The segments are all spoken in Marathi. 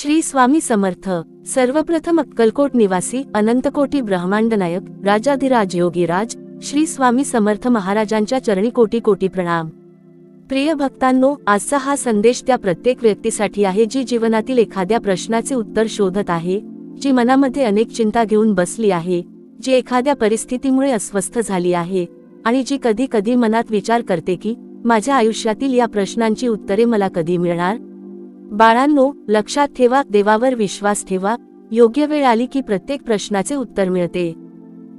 श्री स्वामी समर्थ। सर्वप्रथम अक्कलकोट निवासी अनंतकोटी ब्रह्मांड नायक राजाधिराज योगीराज श्री स्वामी समर्थ महाराजांच्या चरणी कोटी कोटी प्रणाम। प्रिय भक्तांनो, आजचा हा संदेश त्या प्रत्येक व्यक्तीसाठी आहे जी जीवनातील एखाद्या प्रश्नाचे उत्तर शोधत आहे, जी मनामध्ये अनेक चिंता घेऊन बसली आहे, जी एखाद्या परिस्थितीमुळे अस्वस्थ झाली आहे आणि जी कधी कधी मनात विचार करते की माझ्या आयुष्यातील या प्रश्नांची उत्तरे मला कधी मिळणार। बाळांनो, लक्षात ठेवा, देवावर विश्वास ठेवा, योग्य वेळ आली की प्रत्येक प्रश्नाचे उत्तर मिळते।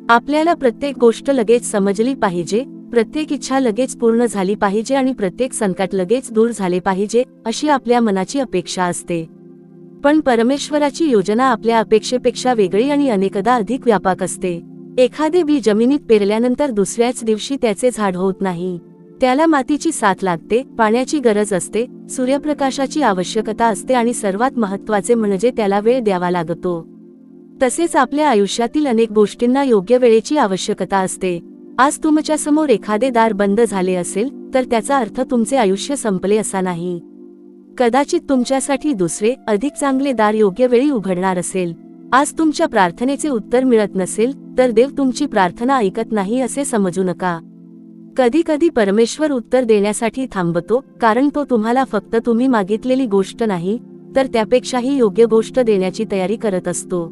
आपल्याला प्रत्येक गोष्ट लगेच समजली पाहिजे, प्रत्येक इच्छा लगेच पूर्ण झाली पाहिजे आणि प्रत्येक संकट लगेच दूर झाले पाहिजे अशी आपल्या मनाची अपेक्षा असते। पण परमेश्वराची योजना आपल्या अपेक्षेपेक्षा वेगळी आणि अनेकदा अधिक व्यापक असते। एखादे बी जमिनीत पेरल्यानंतर दुसऱ्याच दिवशी त्याचे झाड होत नाही। त्याला मातीची साथ लागते, पाण्याची गरज असते, सूर्यप्रकाशाची आवश्यकता असते आणि सर्वात महत्त्वाचे म्हणजे त्याला वेळ द्यावा लागतो। तसेच आपल्या आयुष्यातील अनेक गोष्टींना योग्य वेळेची आवश्यकता असते। आज तुमच्या समोर एखादे दार बंद झाले असेल तर त्याचा अर्थ तुमचे आयुष्य संपले असा नाही। कदाचित तुमच्यासाठी दुसरे अधिक चांगले दार योग्य वेळी उघडणार असेल। आज तुमच्या प्रार्थनेचे उत्तर मिळत नसेल तर देव तुमची प्रार्थना ऐकत नाही असे समजू नका। कधी कधी परमेश्वर उत्तर देण्यासाठी थांबतो, कारण तो तुम्हाला फक्त तुम्ही मागितलेली गोष्ट नाही तर त्यापेक्षाही योग्य गोष्ट देण्याची तयारी करत असतो।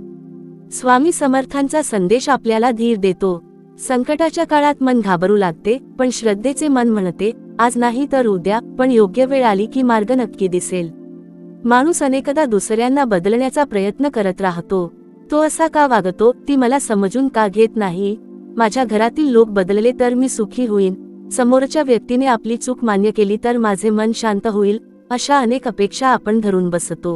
स्वामी समर्थांचा संदेश आपल्याला धीर देतो। संकटाच्या काळात मन घाबरू लागते, पण श्रद्धेचे मन म्हणते आज नाही तर उद्या, पण योग्य वेळ आली की मार्ग नक्की दिसेल। माणूस अनेकदा दुसऱ्यांना बदलण्याचा प्रयत्न करत राहतो। तो असा का वागतो, ती मला समजून का घेत नाही, माझ्या घरातील लोक बदलले तर मी सुखी होईन, समोरच्या व्यक्तीने आपली चूक मान्य केली तर माझे मन शांत होईल, अशा अनेक अपेक्षा आपण धरून बसतो।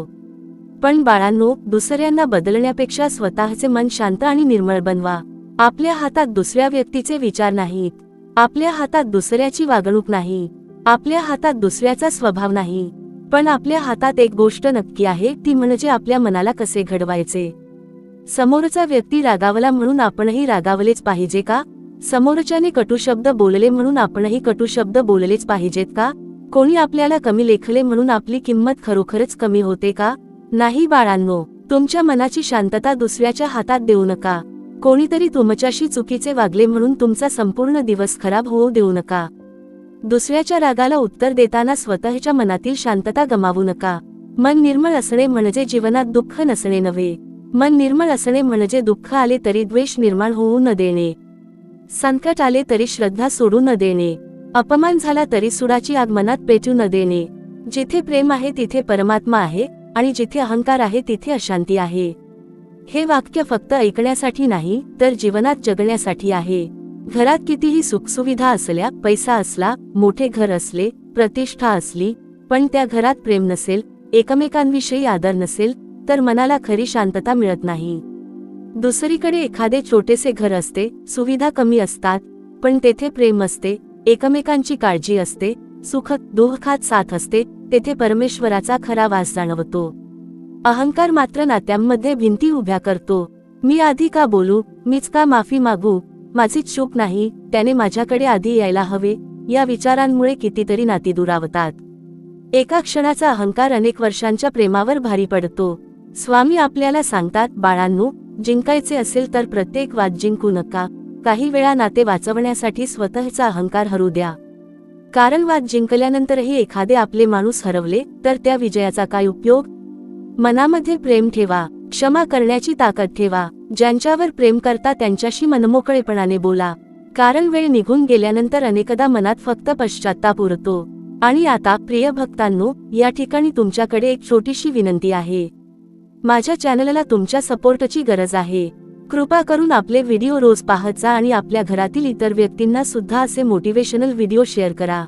पण बाळांनो, दुसऱ्यांना बदलण्यापेक्षा स्वतःचे मन शांत आणि निर्मळ बनवा। आपल्या हातात दुसऱ्या व्यक्तीचे विचार नाहीत, आपल्या हातात दुसऱ्याची वागणूक नाही, आपल्या हातात दुसऱ्याचा स्वभाव नाही, पण आपल्या हातात एक गोष्ट नक्की आहे, ती म्हणजे आपल्या मनाला कसे घडवायचे। समोरचा व्यक्ती रागावला म्हणून आपणही रागावलेच पाहिजे का? समोरच्याने कटू शब्द बोलले म्हणून आपणही कटू शब्द बोललेच पाहिजेत का? कोणी आपल्याला कमी लेखले म्हणून आपली किंमत खरोखरच कमी होते का? नाही बाळांनो, तुमच्या मनाची शांतता दुसऱ्याच्या हातात देऊ नका। कोणीतरी तुमच्याशी चुकीचे वागले म्हणून तुमचा संपूर्ण दिवस खराब होऊ देऊ नका। दुसऱ्याच्या रागाला उत्तर देताना स्वतःच्या मनातील शांतता गमावू नका। मन निर्मळ असणे म्हणजे जीवनात दुःख नसणे नव्हे, मन निर्मळ असणे म्हणजे दुःख आले तरी द्वेष निर्माण होऊ न देणे, संकट आले तरी श्रद्धा सोडू न देणे, अपमान झाला तरी सुडाची आग मनात पेटू न देणे। जिथे प्रेम आहे तिथे परमात्मा आहे आणि जिथे अहंकार आहे तिथे अशांती आहे। हे वाक्य फक्त ऐकण्यासाठी नाही तर जीवनात जगण्यासाठी आहे। घरात कितीही सुखसुविधा असल्या, पैसा असला, मोठे घर असले, प्रतिष्ठा असली, पण त्या घरात प्रेम नसेल, एकमेकांविषयी आदर नसेल तर मनाला खरी शांतता मिळत नाही। दुसरीकडे एखादे छोटेसे घर असते, सुविधा कमी असतात, पण तेथे प्रेम असते, एकमेकांची काळजी असते, सुख दुःखात साथ असते, तेथे परमेश्वराचा खरा वास जाणवतो। अहंकार मात्र नात्यांमध्ये भिंती उभ्या करतो। मी आधी का बोलू, मीच का माफी मागू, माझीच चूक नाही, त्याने माझ्याकडे आधी यायला हवे, या विचारांमुळे कितीतरी नाती दुरावतात। एका क्षणाचा अहंकार अनेक वर्षांच्या प्रेमावर भारी पडतो। स्वामी आपल्याला सांगतात, बाळांनो, जिंकायचे असेल तर प्रत्येक वाद जिंकू नका, काही वेळा नाते वाचवण्यासाठी स्वतःचा अहंकार हरू द्या। कारण वाद जिंकल्यानंतरही एखादे आपले माणूस हरवले तर त्या विजयाचा काय उपयोग? मनामध्ये प्रेम ठेवा, क्षमा करण्याची ताकद ठेवा, ज्यांच्यावर प्रेम करता त्यांच्याशी मनमोकळेपणाने बोला, कारण वेळ निघून गेल्यानंतर अनेकदा मनात फक्त पश्चात्ताप उरतो। आणि आता प्रिय भक्तांनो, या ठिकाणी तुमच्याकडे एक छोटीशी विनंती आहे। माझ्या चॅनलला तुमच्या सपोर्टची गरज आहे। कृपा करून आपले व्हिडिओ रोज पाहत जा आणि आपल्या घरातील इतर व्यक्तींना सुद्धा असे मोटिवेशनल व्हिडिओ शेअर करा।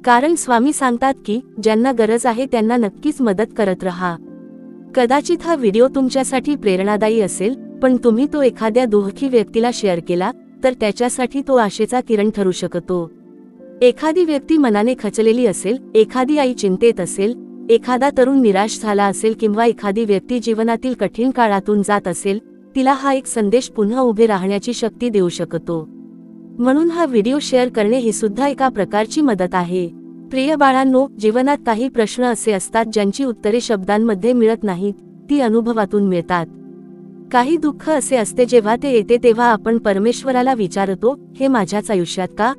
कारण स्वामी सांगतात की ज्यांना गरज आहे त्यांना नक्कीच मदत करत रहा। कदाचित हा व्हिडिओ तुमच्यासाठी प्रेरणादायी असेल, पण तुम्ही तो एखाद्या दुःखी व्यक्तीला शेअर केला तर त्याच्यासाठी तो आशेचा किरण ठरू शकतो। एखादी व्यक्ती मनाने खचलेली असेल, एखादी आई चिंतेत असेल, एखादा तरुण निराश झाला असेल किंवा एखादी व्यक्ती जीवनातील कठीण काळातून जात असेल, तिला हा एक संदेश पुन्हा उभे राहण्याची शक्ती देऊ शकतो। म्हणून हा व्हिडिओ शेअर करणे ही सुद्धा एका प्रकारची मदत आहे। प्रिय बाळांनो, जीवनात काही प्रश्न असे असतात ज्यांची उत्तरे शब्दांमध्ये मिळत नाहीत, ती अनुभवातून मिळतात. काही दुःख असे असते जेव्हा ते येते तेव्हा आपण परमेश्वराला विचारतो, हे माझ्याच आयुष्यात का?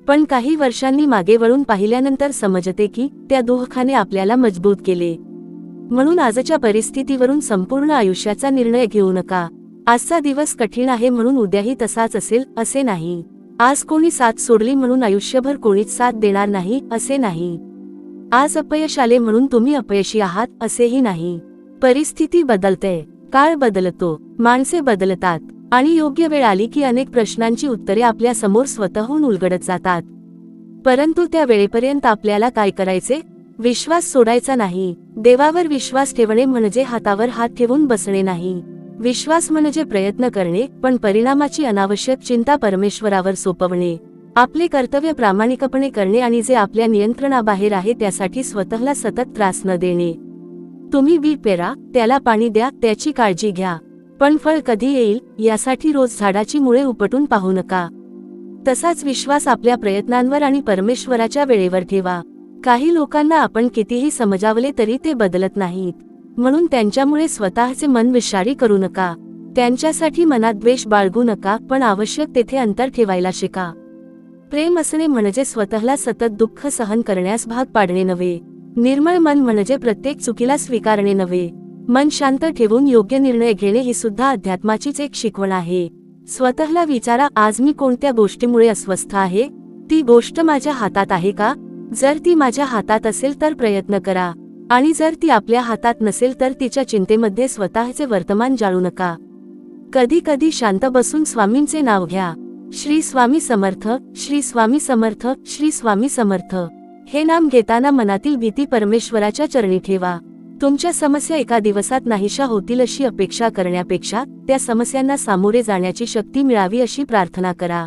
पण काही वर्षांनी मागे वळून पाहिल्यानंतर समजते की त्या दुःखाने आपल्याला मजबूत केले. म्हणून आजच्या परिस्थितीवरून संपूर्ण आयुष्याचा निर्णय घेऊ नका. आजचा दिवस कठीण आहे म्हणून उद्याही तसाच असेल असे नाही. आज कोणी साथ सोडली म्हणून आयुष्यभर कोणीच साथ देणार नाही असे नाही. आज अपयश आले म्हणून तुम्ही अपयशी आहात असेही नाही. परिस्थिती बदलते, काळ बदलतो, माणसे बदलतात आणि योग्य वेळ आली की अनेक प्रश्नांची उत्तरे आपल्या समोर स्वतःहून उलगडत जातात. परंतु त्या वेळेपर्यंत आपल्याला काय करायचे? विश्वास सोडायचा नाही. देवावर विश्वास ठेवणे म्हणजे हातावर हात ठेवून बसणे नाही. विश्वास म्हणजे प्रयत्न करणे, पण परिणामाची अनावश्यक चिंता परमेश्वरावर सोपवणे. आपले कर्तव्य प्रामाणिकपणे करणे आणि जे आपल्या नियंत्रणाबाहेर आहे त्यासाठी स्वतःला सतत त्रास न देणे. तुम्ही बी पेरा, त्याला पाणी द्या, त्याची काळजी घ्या, पण फळ कधी येईल यासाठी रोज झाडाची मुळे उपटून पाहू नका. तसाच विश्वास आपल्या प्रयत्नांवर आणि परमेश्वराच्या वेळेवर ठेवा. काही लोकांना आपण कितीही समजावले तरी ते बदलत नाहीत, म्हणून त्यांच्यामुळे स्वतःचे मन विषारी करू नका. त्यांच्यासाठी मनात द्वेष बाळगू नका, पण आवश्यक तेथे अंतर ठेवायला शिका. प्रेम असणे म्हणजे स्वतःला सतत दुःख सहन करण्यास भाग पाडणे नव्हे. निर्मळ मन म्हणजे प्रत्येक चुकीला स्वीकारणे नव्हे. मन शांत ठेवून योग्य निर्णय घेणे ही सुद्धा अध्यात्माचीच एक शिकवण आहे. स्वतःला विचारा, आज मी कोणत्या गोष्टीमुळे अस्वस्थ आहे? ती गोष्ट माझ्या हातात आहे का? जर ती माझ्या हातात असेल तर प्रयत्न करा, आणि जर ती आपल्या हातात नसेल तर तिच्या चिंतेमध्ये स्वतःचे वर्तमान जाळू नका. कधी कधी शांत बसून स्वामींचे नाव घ्या. श्री स्वामी समर्थ, श्री स्वामी समर्थ, श्री स्वामी समर्थ हे नाम घेताना मनातील भीती परमेश्वराच्या चरणी ठेवा. तुमच्या समस्या एका दिवसात नाहीशा होतील अशी अपेक्षा करण्यापेक्षा त्या समस्यांना सामोरे जाण्याची शक्ती मिळावी अशी प्रार्थना करा.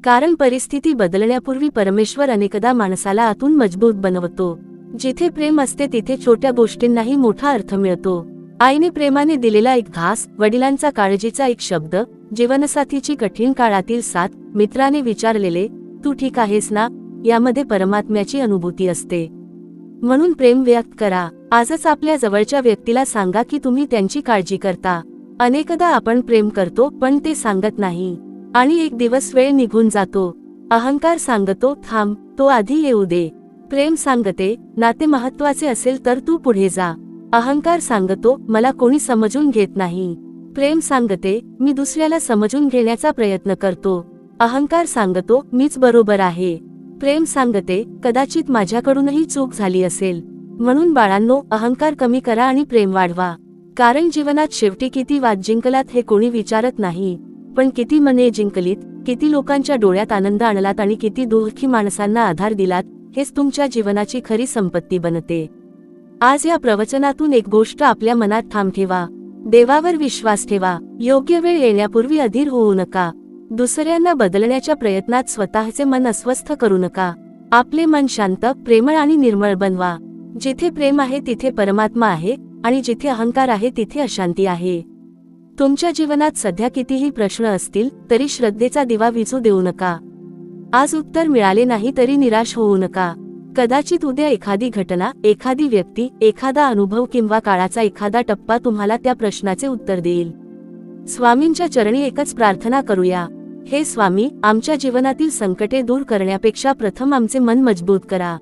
कारण परिस्थिती बदलण्यापूर्वी परमेश्वर अनेकदा माणसाला आतून मजबूत बनवतो. जिथे प्रेम असते तिथे छोट्या गोष्टींनाही मोठा अर्थ मिळतो. आईने प्रेमाने दिलेला एक घास, वडिलांचा काळजीचा एक शब्द, जीवनसाथीची कठीण काळातील साथ, मित्राने विचारलेले तू ठीक आहेस ना, यामध्ये परमात्म्याची अनुभूती असते. म्हणून प्रेम व्यक्त करा. आजच आपल्या जवळच्या व्यक्तीला सांगा की तुम्ही त्यांची काळजी करता. अनेकदा आपण प्रेम करतो पण ते सांगत नाही, आणि एक दिवस वेळ निघून जातो. अहंकार सांगतो थांब, तो आधी येऊ दे. प्रेम सांगते नाते महत्वाचे असेल तर तू पुढे जा. अहंकार सांगतो मला कोणी समजून घेत नाही. प्रेम सांगते मी दुसऱ्याला समजून घेण्याचा प्रयत्न करतो. अहंकार सांगतो मीच बरोबर आहे. प्रेम सांगते कदाचित माझ्याकडूनही चूक झाली असेल. म्हणून बाळांनो, अहंकार कमी करा आणि प्रेम वाढवा. कारण जीवनात शेवटी किती वाद जिंकलात हे कोणी विचारत नाही, पण किती मने जिंकलीत, किती लोकांच्या डोळ्यात आनंद आणलात आणि किती दुःखी माणसांना आधार दिलात, हेच तुमच्या जीवनाची खरी संपत्ती बनते. आज या प्रवचनातून एक गोष्ट आपल्या मनात ठाम ठेवा. देवावर विश्वास ठेवा. योग्य वेळ येण्यापूर्वी अधीर होऊ नका. दुसऱ्यांना बदलण्याच्या प्रयत्नात स्वतःचे मन अस्वस्थ करू नका. आपले मन शांत, प्रेमळ आणि निर्मळ बनवा. जिथे प्रेम आहे तिथे परमात्मा आहे, आणि जिथे अहंकार आहे तिथे अशांती आहे. तुमच्या जीवनात सध्या कितीही प्रश्न असतील तरी श्रद्धेचा दिवा विझू देऊ नका. आज उत्तर मिळाले नाही तरी निराश होऊ नका. कदाचित उद्या एखादी घटना, एखादी व्यक्ती, एखादा अनुभव किंवा काळाचा एखादा टप्पा तुम्हाला त्या प्रश्नाचे उत्तर देईल. स्वामींच्या चरणी एकच प्रार्थना करूया. हे स्वामी, आमच्या जीवनातील संकटे दूर करण्यापेक्षा प्रथम आमचे मन मजबूत करा.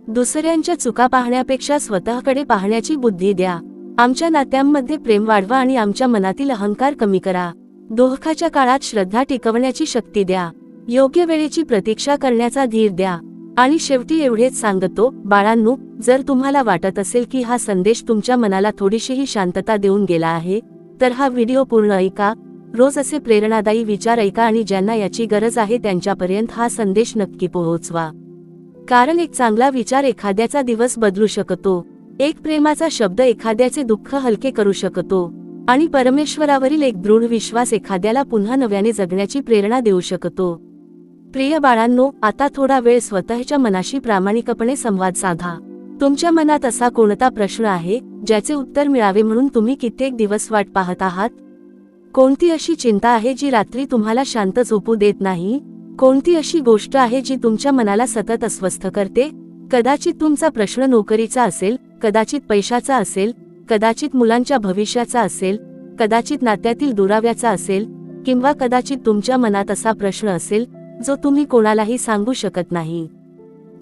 दुसऱ्यांच्या चुका पाहण्यापेक्षा स्वतःकडे पाहण्याची बुद्धी द्या. आमच्या नात्यांमध्ये प्रेम वाढवा आणि आमच्या मनातील अहंकार कमी करा. दुःखाच्या काळात श्रद्धा टिकवण्याची शक्ती द्या. योग्य वेळेची प्रतीक्षा करण्याचा धीर द्या. आणि शेवटी एवढेच सांगतो, बाळांनो, जर तुम्हाला वाटत असेल की हा संदेश तुमच्या मनाला थोडीशीही शांतता देऊन गेला आहे, तर हा व्हिडिओ पूर्ण ऐका. रोज असे प्रेरणादायी विचार ऐका आणि ज्यांना याची गरज आहे त्यांच्यापर्यंत हा संदेश नक्की पोहोचवा. कारण एक चांगला विचार एखाद्याचा दिवस बदलू शकतो. एक प्रेमाचा शब्द एखाद्याचे दुःख हलके करू शकतो. आणि परमेश्वरावरील एक दृढ विश्वास एखाद्याला पुन्हा नव्याने जगण्याची प्रेरणा देऊ शकतो. प्रिय बाळांनो, आता थोडा वेळ स्वतःच्या मनाशी प्रामाणिकपणे संवाद साधा. तुमच्या मनात असा कोणता प्रश्न आहे ज्याचे उत्तर मिळावे म्हणून तुम्ही कित्येक दिवस वाट पाहत आहात? कोणती अशी चिंता आहे जी रात्री तुम्हाला शांत झोपू देत नाही? कोणती अशी गोष्ट आहे जी तुमच्या मनाला सतत अस्वस्थ करते? कदाचित तुमचा प्रश्न नोकरीचा असेल, कदाचित पैशाचा असेल, कदाचित मुलांच्या भविष्याचा असेल, कदाचित नात्यातील दुराव्याचा असेल, किंवा कदाचित तुमच्या मनात असा प्रश्न असेल जो तुम्ही कोणालाही सांगू शकत नाही.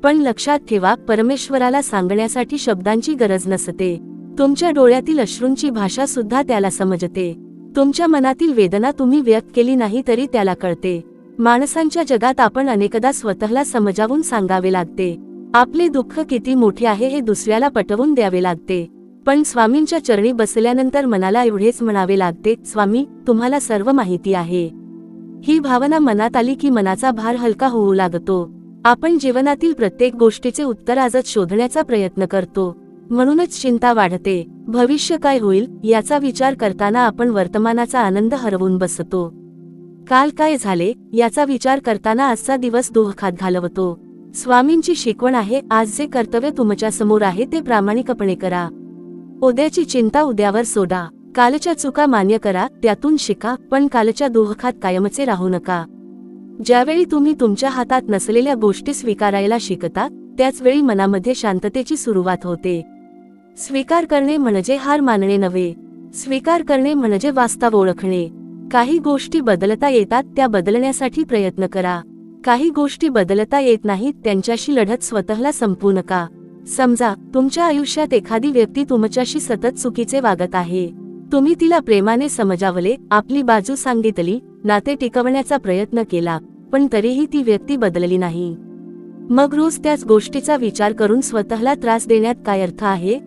पण लक्षात ठेवा, परमेश्वराला सांगण्यासाठी शब्दांची गरज नसते. तुमच्या डोळ्यातील अश्रूंची भाषा सुद्धा त्याला समजते. तुमच्या मनातील वेदना तुम्ही व्यक्त केली नाही तरी त्याला कळते. माणसांच्या जगात आपण अनेकदा स्वतःला समजावून सांगावे लागते. आपले दुःख किती मोठे आहे हे दुसऱ्याला पटवून द्यावे लागते. पण स्वामींच्या चरणी बसल्यानंतर मनाला एवढेच म्हणावे लागते, स्वामी, तुम्हाला सर्व माहिती आहे. ही भावना मनात आली की मनाचा भार हलका होऊ लागतो. आपण जीवनातील प्रत्येक गोष्टीचे उत्तर आजच शोधण्याचा प्रयत्न करतो. म्हणूनच चिंता वाढते. भविष्य काय होईल याचा विचार करताना आपण वर्तमानाचा आनंद हरवून बसतो. काल काय झाले याचा विचार करताना आजचा दिवस दुःखात घालवतो. स्वामींची शिकवण आहे, आज जे कर्तव्य तुमच्या समोर आहे ते प्रामाणिकपणे करा. उद्याची चिंता उद्यावर सोडा. कालच्या चुका मान्य करा, त्यातून शिका, पण कालच्या दुःखात कायमचे राहू नका. ज्यावेळी तुम्ही तुमच्या हातात नसलेल्या गोष्टी स्वीकारायला शिकता त्याच वेळी मनामध्ये शांततेची सुरुवात होते. स्वीकार करणे म्हणजे हार मानणे नव्हे. स्वीकार करणे म्हणजे वास्तव ओळखणे. काही गोष्टी बदलता येतात, त्या बदलण्यासाठी प्रयत्न करा. काही गोष्टी बदलता येत नाहीत, त्यांच्याशी लढत स्वतःला संपवू नका. समजा, तुमच्या आयुष्यात एखादी व्यक्ती तुमच्याशी सतत चुकीचे वागत आहे. तुम्ही तिला प्रेमाने समजावले, आपली बाजू सांगितली, नाते टिकवण्याचा प्रयत्न केला, पण तरीही ती व्यक्ती बदलली नाही. मग रोज त्याच गोष्टीचा विचार करून स्वतःला त्रास देण्यात काय अर्थ आहे?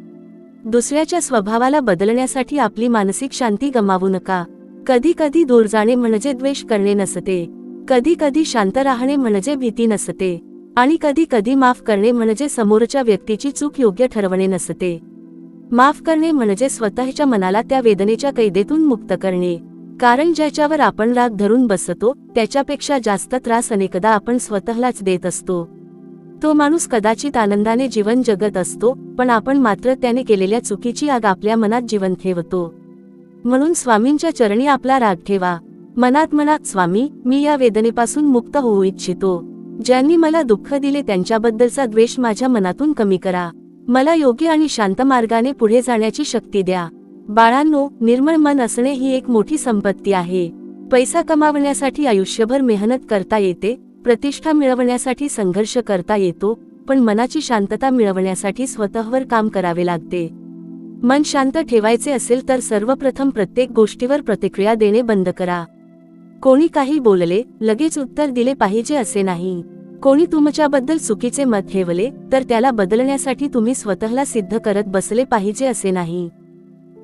दुसऱ्याच्या स्वभावाला बदलण्यासाठी आपली मानसिक शांती गमावू नका. कधी कधी दूर जाणे म्हणजे द्वेष करणे नसते. कधी कधी शांत राहणे म्हणजे भीती नसते. आणि कधी कधी माफ करणे म्हणजे समोरच्या व्यक्तीची चूक योग्य ठरवणे नसते. माफ करणे म्हणजे स्वतःच्या मनाला त्या वेदनेच्या कैदेतून मुक्त करणे. कारण ज्याच्यावर आपण राग धरून बसतो त्याच्यापेक्षा जास्त त्रास अनेकदा आपण स्वतःलाच देत असतो. तो माणूस कदाचित आनंदाने जीवन जगत असतो, पण आपण मात्र त्याने केलेल्या चुकीची आग आपल्या मनात जिवंत ठेवतो. म्हणून स्वामींच्या चरणी आपला राग ठेवा. मनात म्हणा, स्वामी, मी या वेदनेपासून मुक्त होऊ इच्छितो. ज्यांनी मला दुःख दिले त्यांच्याबद्दलचा द्वेष माझ्या मनातून कमी करा. मला योग्य आणि शांत मार्गाने पुढे जाण्याची शक्ती द्या. बाळांनो, निर्मळ मन असणे ही एक मोठी संपत्ती आहे. पैसा कमावण्यासाठी आयुष्यभर मेहनत करता येते, प्रतिष्ठा मिळवण्यासाठी संघर्ष करता येतो, पण मनाची शांतता मिळवण्यासाठी स्वतःवर काम करावे लागते. मन शांत ठेवायचे असेल तर सर्वप्रथम प्रत्येक गोष्टीवर प्रतिक्रिया देणे बंद करा. कोणी काही बोलले, लगेच उत्तर दिले पाहिजे असे नाही. कोणी तुमच्याबद्दल चुकीचे मत ठेवले तर त्याला बदलण्यासाठी तुम्ही स्वतःला सिद्ध करत बसले पाहिजे असे नाही.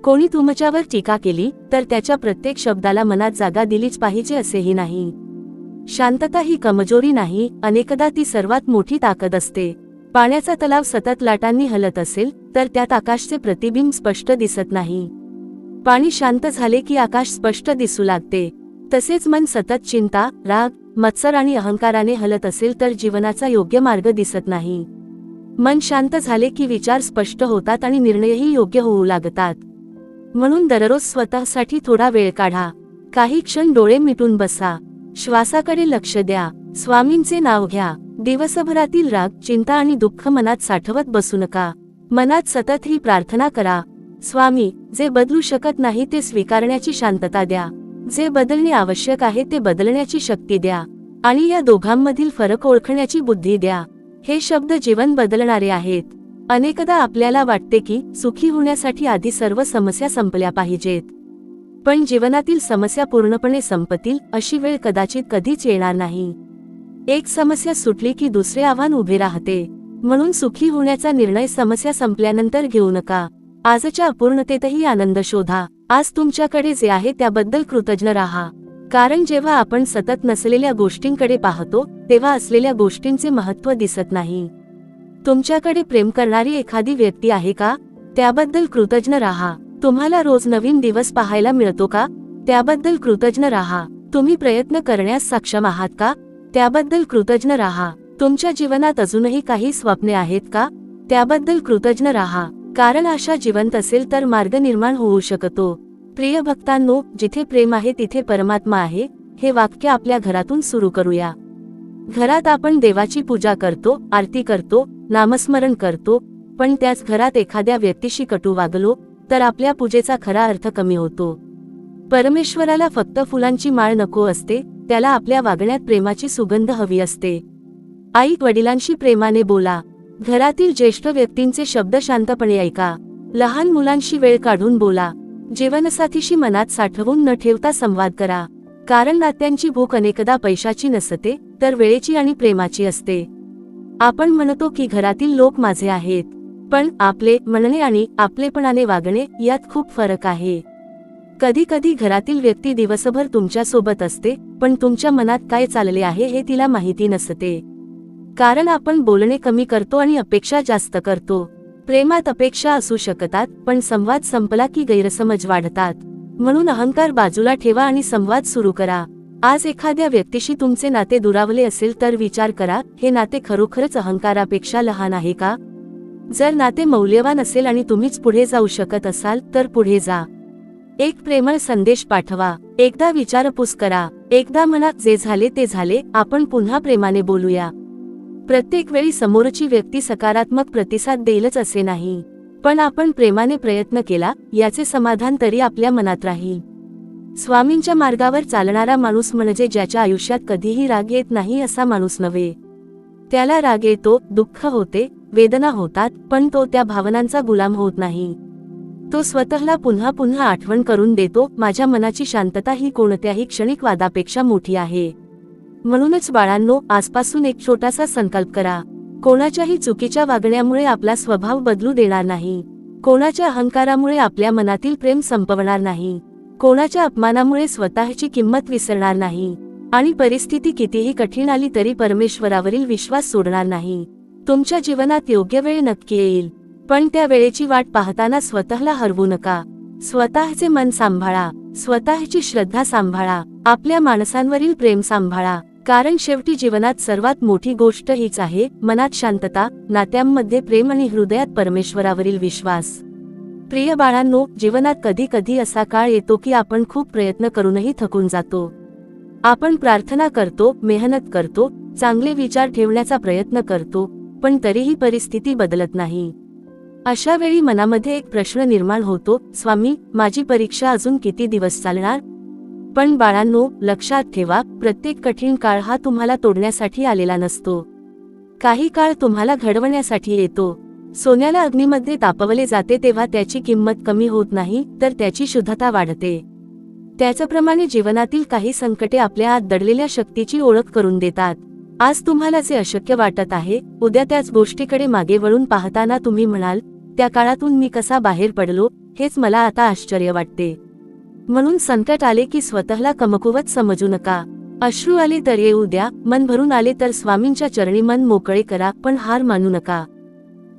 कोणी तुमच्यावर टीका केली तर त्याच्या प्रत्येक शब्दाला मनात जागा दिलीच पाहिजे असेही नाही. शांतता ही कमजोरी नाही, अनेकदा ती सर्वात मोठी ताकद असते. पाण्याचा तलाव सतत लाटांनी हलत असेल तर त्यात आकाशचे प्रतिबिंब स्पष्ट दिसत नाही. पाणी शांत झाले की आकाश स्पष्ट दिसू लागते. तसेच मन सतत चिंता, राग, मत्सर आणि अहंकाराने हलत असेल तर जीवनाचा योग्य मार्ग दिसत नाही. मन शांत झाले की विचार स्पष्ट होतात आणि निर्णयही योग्य होऊ लागतात. म्हणून दररोज स्वतःसाठी थोडा वेळ काढा. काही क्षण डोळे मिटून बसा. श्वासाकडे लक्ष द्या. स्वामींचे नाव घ्या. दिवसभरातील राग, चिंता आणि दुःख मनात साठवत बसू नका. मनात सतत ही प्रार्थना करा, स्वामी, जे बदलू शकत नाही ते स्वीकारण्याची शांतता द्या. जे बदलणे आवश्यक आहे ते बदलण्याची शक्ती द्या. आणि या दोघांमधील फरक ओळखण्याची बुद्धी द्या. हे शब्द जीवन बदलणारे आहेत. अनेकदा आपल्याला वाटते की सुखी होण्यासाठी आधी सर्व समस्या संपल्या पाहिजेत. पण जीवनातील समस्या पूर्णपणे संपतील अशी वेळ कदाचित कधीच येणार नाही. एक समस्या सुटली की दुसरे आव्हान उभे राहते. म्हणून सुखी होण्याचा निर्णय समस्या संपल्यानंतर घेऊ नका. आजच्या अपूर्णतेतही आनंद शोधा. आज तुमच्याकडे जे आहे त्याबद्दल कृतज्ञ राहा. कारण जेव्हा आपण सतत नसलेल्या गोष्टींकडे पाहतो तेव्हा असलेल्या गोष्टींचे महत्त्व दिसत नाही. तुमच्याकडे प्रेम करणारी एखादी व्यक्ती आहे का? त्याबद्दल कृतज्ञ राहा. तुम्हाला रोज नवीन दिवस पाहायला मिळतो का? त्याबद्दल कृतज्ञ राहा. तुम्ही प्रयत्न करण्यास सक्षम आहात का? त्याबद्दल कृतज्ञ राहा. तुमच्या जीवनात अजूनही काही स्वप्ने आहेत का? त्याबद्दल कृतज्ञ राहा. कारण आशा जिवंत असेल तर मार्ग निर्माण होऊ शकतो. प्रिय भक्तांनो, जिथे प्रेम आहे तिथे परमात्मा आहे, हे वाक्य आपल्या घरातून सुरू करूया. घरात आपण देवाची पूजा करतो, आरती करतो, नामस्मरण करतो, पण त्याच घरात एखाद्या व्यक्तीशी कटू वागलो तर आपल्या पूजेचा खरा अर्थ कमी होतो. परमेश्वराला फक्त फुलांची माळ नको असते, त्याला आपल्या वागण्यात प्रेमाची सुगंध हवी असते. आई वडिलांशी प्रेमाने बोला. घरातील ज्येष्ठ व्यक्तींचे शब्द शांतपणे ऐका. लहान मुलांशी वेळ काढून बोला. जीवनसाथीशी मनात साठवून न ठेवता संवाद करा. कारण नात्यांची भूक अनेकदा पैशाची नसते, तर वेळेची आणि प्रेमाची असते. आपण म्हणतो की घरातील लोक माझे आहेत, पण आपले म्हणणे आणि आपलेपणाने वागणे यात खूप फरक आहे. कधी कधी घरातील व्यक्ती दिवसभर तुमच्या सोबत असते, पण तुमच्या मनात काय चालले आहे हे तिला माहिती नसते. कारण आपण बोलणे कमी करतो आणि अपेक्षा जास्त करतो. प्रेमात अपेक्षा असू शकतात, पण संवाद संपला की गैरसमज वाढतात. म्हणून अहंकार बाजूला ठेवा आणि संवाद सुरू करा. आज एखाद्या व्यक्तीशी तुमचे नाते दुरावले असेल तर विचार करा, हे नाते खरोखरच अहंकारापेक्षा लहान आहे का? जर नाते मौल्यवान असेल आणि तुम्हीच पुढे जाऊ शकत असाल तर पुढे जा. एक प्रेमळ संदेश पाठवा. एकदा विचारपूस करा. एकदा म्हणा, जे झाले ते झाले, आपण पुन्हा प्रेमाने बोलूया. प्रत्येक वेळी समोरची व्यक्ती सकारात्मक प्रतिसाद देईलच असे नाही, पण आपण प्रेमाने प्रयत्न केला याचे समाधान तरी आपल्या मनात राहील. स्वामींच्या मार्गावर चालणारा माणूस म्हणजे ज्याच्या आयुष्यात कधीही राग येत नाही असा माणूस नव्हे. त्याला राग येतो, दुःख होते, वेदना होतात, पण तो त्या भावनांचा गुलाम होत नाही. तो स्वतःला पुन्हा पुन्हा आठवण करून देतो, माझ्या मनाची शांतता ही कोणत्याही क्षणिक वादापेक्षा मोठी आहे. म्हणूनच बाळांनो, आजपासून एक छोटासा संकल्प करा. कोणाच्याही चुकीच्या वागण्यामुळे आपला स्वभाव बदलू देणार नाही. कोणाच्या अहंकारामुळे आपल्या मनातील प्रेम संपवणार नाही. कोणाच्या अपमानामुळे स्वतःची किंमत विसरणार नाही. आणि परिस्थिती कितीही कठीण आली तरी परमेश्वरावरील विश्वास सोडणार नाही. तुमच्या जीवनात योग्य वेळ नक्की येईल, पण त्या वेळेची वाट पाहताना स्वतःला हरवू नका. स्वतःचे मन सांभाळा, स्वतःची श्रद्धा सांभाळा, आपल्या माणसांवरील प्रेम सांभाळा. कारण शेवटी जीवनात सर्वात मोठी गोष्ट हीच आहे, मनात शांतता, नात्यांमध्ये प्रेम आणि हृदयात परमेश्वरावरील विश्वास. प्रिय बाळांनो, जीवनात कधी कधी असा काळ येतो की आपण खूप प्रयत्न करूनही थकून जातो. आपण प्रार्थना करतो, मेहनत करतो, चांगले विचार ठेवण्याचा प्रयत्न करतो, पण तरीही परिस्थिती बदलत नाही. अशा वेळी मनामध्ये एक प्रश्न निर्माण होतो, स्वामी, माझी परीक्षा अजून किती दिवस चालणार? पण बाळांनो, लक्षात ठेवा, प्रत्येक कठीण काळ हा तुम्हाला तोडण्यासाठी आलेला नसतो. काही काळ तुम्हाला घडवण्यासाठी येतो. सोन्याला अग्नीमध्ये तापवले जाते तेव्हा त्याची किंमत कमी होत नाही, तर त्याची शुद्धता वाढते. त्याचप्रमाणे जीवनातील काही संकटे आपल्या आत दडलेल्या शक्तीची ओळख करून देतात. आज तुम्हाला जे अशक्य वाटत आहे, उद्या त्याच गोष्टीकडे मागे वळून पाहताना तुम्ही म्हणाल, त्या काळातून मी कसा बाहेर पडलो, हेच मला आता आश्चर्य वाटते. म्हणून संकट आले की स्वतःला कमकुवत समजू नका. अश्रू आले तर येऊ द्या, मन भरून आले तर स्वामींच्या चरणी मन मोकळे करा, पण हार मानू नका.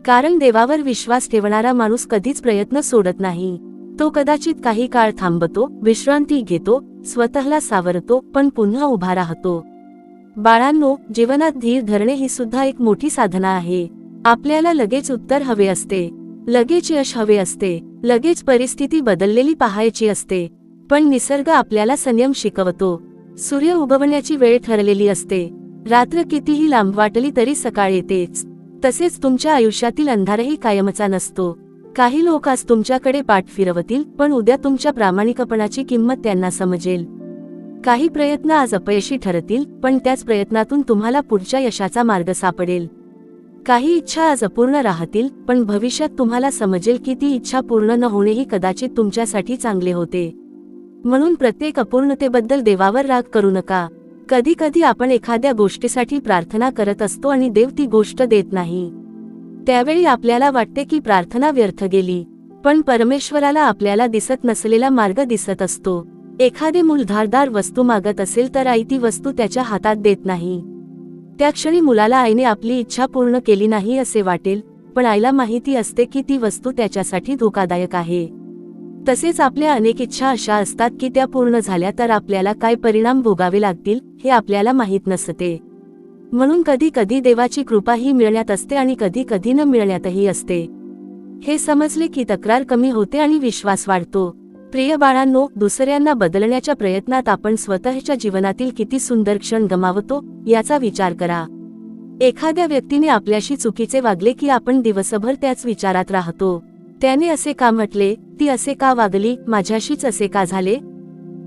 कारण देवावर विश्वास ठेवणारा माणूस कधीच प्रयत्न सोडत नाही. तो कदाचित काही काळ थांबतो, विश्रांती घेतो, स्वतःला सावरतो, पण पुन्हा उभा राहतो. बाळांनो, जीवनात धीर धरणे ही सुद्धा एक मोठी साधना आहे. आपल्याला लगेच उत्तर हवे असते, लगेच यश हवे असते, लगेच परिस्थिती बदललेली पाहायची असते, पण निसर्ग आपल्याला संयम शिकवतो. सूर्य उगवण्याची वेळ ठरलेली असते. रात्र कितीही लांब वाटली तरी सकाळ येतेच. तसेच तुमच्या आयुष्यातील अंधारही कायमचा नसतो. काही लोक आज तुमच्याकडे पाठ फिरवतील, पण उद्या तुमच्या प्रामाणिकपणाची किंमत त्यांना समजेल. काही प्रयत्न आज अपयशी ठरतील, पण त्याच प्रयत्नातून तुम्हाला पुढच्या यशाचा मार्ग सापडेल. काही इच्छा आज अपूर्ण राहतील, पण भविष्यात तुम्हाला समजेल की ती इच्छा पूर्ण न होणेही कदाचित तुमच्यासाठी चांगले होते. म्हणून प्रत्येक अपूर्णतेबद्दल देवावर राग करू नका. कधी कधी आपण एखाद्या गोष्टीसाठी प्रार्थना करत असतो आणि देव ती गोष्ट देत नाही. त्यावेळी आपल्याला वाटते की प्रार्थना व्यर्थ गेली, पण परमेश्वराला आपल्याला दिसत नसलेला मार्ग दिसत असतो. एखादे मूल धारदार वस्तू मागत असेल तर आई ती वस्तू त्याच्या हातात देत नाही. त्या क्षणी मुलाला आईने आपली इच्छा पूर्ण केली नाही असे वाटेल, पण आईला माहिती असते की ती वस्तू त्याच्यासाठी धोकादायक आहे. तसेच आपल्या अनेक इच्छा अशा असतात की त्या पूर्ण झाल्या तर आपल्याला काय परिणाम भोगावे लागतील हे आपल्याला माहीत नसते. म्हणून कधी कधी देवाची कृपा ही मिळण्यात असते आणि कधी कधी न मिळण्यातही असते. हे समजले की तक्रार कमी होते आणि विश्वास वाढतो. प्रिय बाळांनो, दुसऱ्यांना बदलण्याच्या प्रयत्नात आपण स्वतःच्या जीवनातील किती सुंदर क्षण गमावतो याचा विचार करा. एखाद्या व्यक्तीने आपल्याशी चुकीचे वागले की आपण दिवसभर त्याच विचारात राहतो. त्याने असे का म्हटले, ती असे का वागली, माझ्याशीच असे का झाले,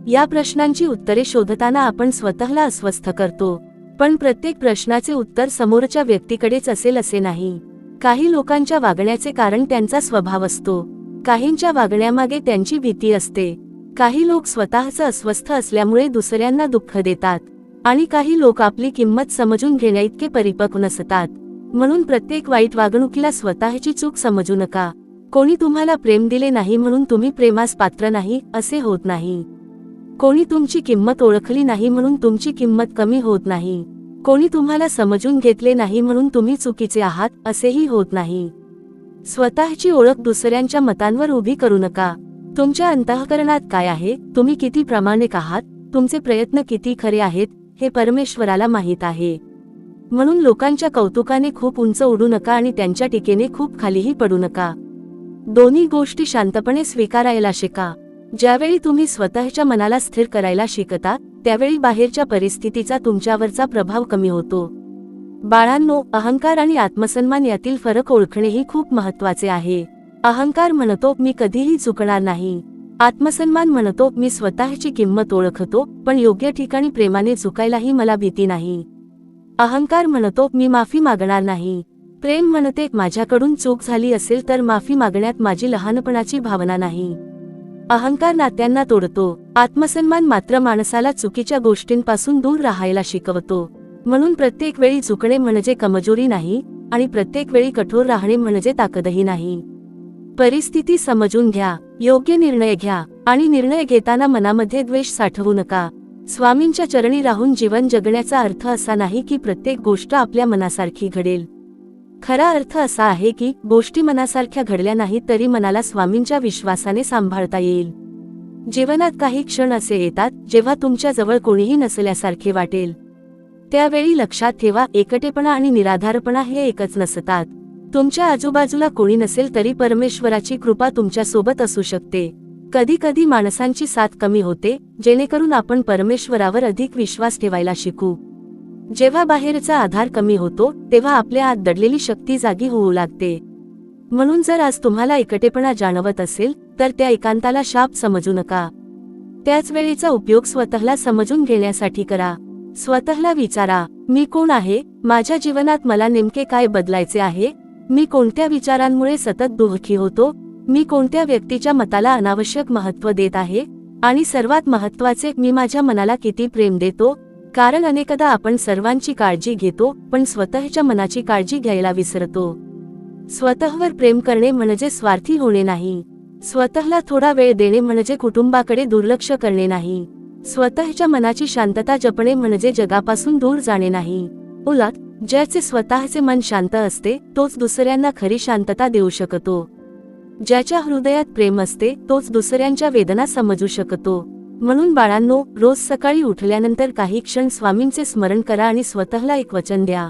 या प्रश्नांची उत्तरे शोधताना आपण स्वतःला अस्वस्थ करतो. पण प्रत्येक प्रश्नाचे उत्तर समोरच्या व्यक्तीकडेच असेल असे नाही. काही लोकांच्या वागण्याचे कारण त्यांचा स्वभाव असतो, काहींच्या वागण्यामागे त्यांची भीती असते. काही लोक स्वतःच अस्वस्थ असल्यामुळे दुसऱ्यांना दुःख देतात आणि काही लोक आपली किंमत समजून घेण्याइतके परिपक्व नसतात. म्हणून प्रत्येक वाईट वागणुकीला स्वतःची चूक समजू नका. कोणी तुम्हाला प्रेम दिले नाही म्हणून तुम्ही प्रेमास पात्र नाही असे होत नाही. कोणी तुमची किंमत ओळखली नाही म्हणून तुमची किंमत कमी होत नाही. कोणी तुम्हाला समजून घेतले नाही म्हणून तुम्ही चुकीचे आहात असेही होत नाही. स्वतःची ओळख दुसऱ्यांच्या मतांवर उभी करू नका. तुमच्या अंतःकरणात काय आहे, तुम्ही किती प्रामाणिक आहात, तुमचे प्रयत्न किती खरे आहेत हे परमेश्वराला माहीत आहे. म्हणून लोकांच्या कौतुकाने खूप उंच उडू नका आणि त्यांच्या टीकेने खूप खालीही पडू नका. दोन्ही गोष्टी शांतपणे स्वीकारायला शिका. ज्यावेळी तुम्ही स्वतःच्या मनाला स्थिर करायला शिकता त्यावेळी बाहेरच्या परिस्थितीचा तुमच्यावरचा प्रभाव कमी होतो. बाळांनो, अहंकार आणि आत्मसन्मान यातील फरक ओळखणेही खूप महत्त्वाचे आहे. अहंकार म्हणतो मी कधीही चुकणार नाही. आत्मसन्मान म्हणतो मी स्वतःची किंमत ओळखतो, पण योग्य ठिकाणी प्रेमाने चुकायलाही मला भीती नाही. अहंकार म्हणतो मी माफी मागणार नाही. प्रेम म्हणते माझ्याकडून चूक झाली असेल तर माफी मागण्यात माझी लहानपणाची भावना नाही. अहंकार नात्यांना तोडतो. आत्मसन्मान मात्र माणसाला चुकीच्या गोष्टींपासून दूर राहायला शिकवतो. म्हणून प्रत्येक वेळी चुकणे म्हणजे कमजोरी नाही आणि प्रत्येक वेळी कठोर राहणे म्हणजे ताकदही नाही. परिस्थिती समजून घ्या, योग्य निर्णय घ्या आणि निर्णय घेताना मनामध्ये द्वेष साठवू नका. स्वामींच्या चरणी राहून जीवन जगण्याचा अर्थ असा नाही की प्रत्येक गोष्ट आपल्या मनासारखी घडेल. खरा अर्थ असा आहे की गोष्टी मनासारख्या घडल्या नाहीत तरी मनाला स्वामींच्या विश्वासाने सांभाळता येईल. जीवनात काही क्षण असे येतात जेव्हा तुमच्या जवळ कोणीही नसल्यासारखे वाटेल. त्यावेळी लक्षात ठेवा, एकटेपणा आणि निराधारपणा हे एकच नसतात. तुमच्या आजूबाजूला कोणी नसेल तरी परमेश्वराची कृपा तुमच्या सोबत असू शकते. कधी कधी माणसांची साथ कमी होते जेणेकरून आपण परमेश्वरावर अधिक विश्वास ठेवायला शिकू. जेव्हा बाहेरचा आधार कमी होतो तेव्हा आपल्या आत दडलेली शक्ती जागी होऊ लागते. म्हणून जर आज तुम्हाला एकटेपणा जाणवत असेल तर त्या एकांताला शाप समजू नका. त्याच वेळेचा उपयोग स्वतःला समजून घेण्यासाठी करा. स्वतःला विचारा, मी कोण आहे, माझ्या जीवनात मला नेमके काय बदलायचे आहे, मी कोणत्या विचारांमुळे सतत दुःखी होतो, मी कोणत्या व्यक्तीच्या मताला अनावश्यक महत्त्व देत आहे आणि सर्वात महत्त्वाचे, मी माझ्या मनाला किती प्रेम देतो. कारण अनेकदा आपण सर्वांची काळजी घेतो पण स्वतःच्या मनाची काळजी घ्यायला विसरतो. स्वतःवर प्रेम करणे म्हणजे स्वार्थी होणे नाही. स्वतःला थोडा वेळ देणे म्हणजे कुटुंबाकडे दुर्लक्ष करणे नाही. स्वतःच्या मनाची शांतता जपणे म्हणजे जगापासून दूर जाणे नाही. उलट, ज्याचे स्वतःचे मन शांत असते तोच दुसऱ्यांना खरी शांतता देऊ शकतो. ज्याच्या हृदयात प्रेम असते तोच दुसऱ्यांच्या वेदना समजू शकतो. म्हणून बाळांनो, रोज सकाळी उठल्यानंतर काही क्षण स्वामींचे स्मरण करा आणि स्वतःला एक वचन द्या.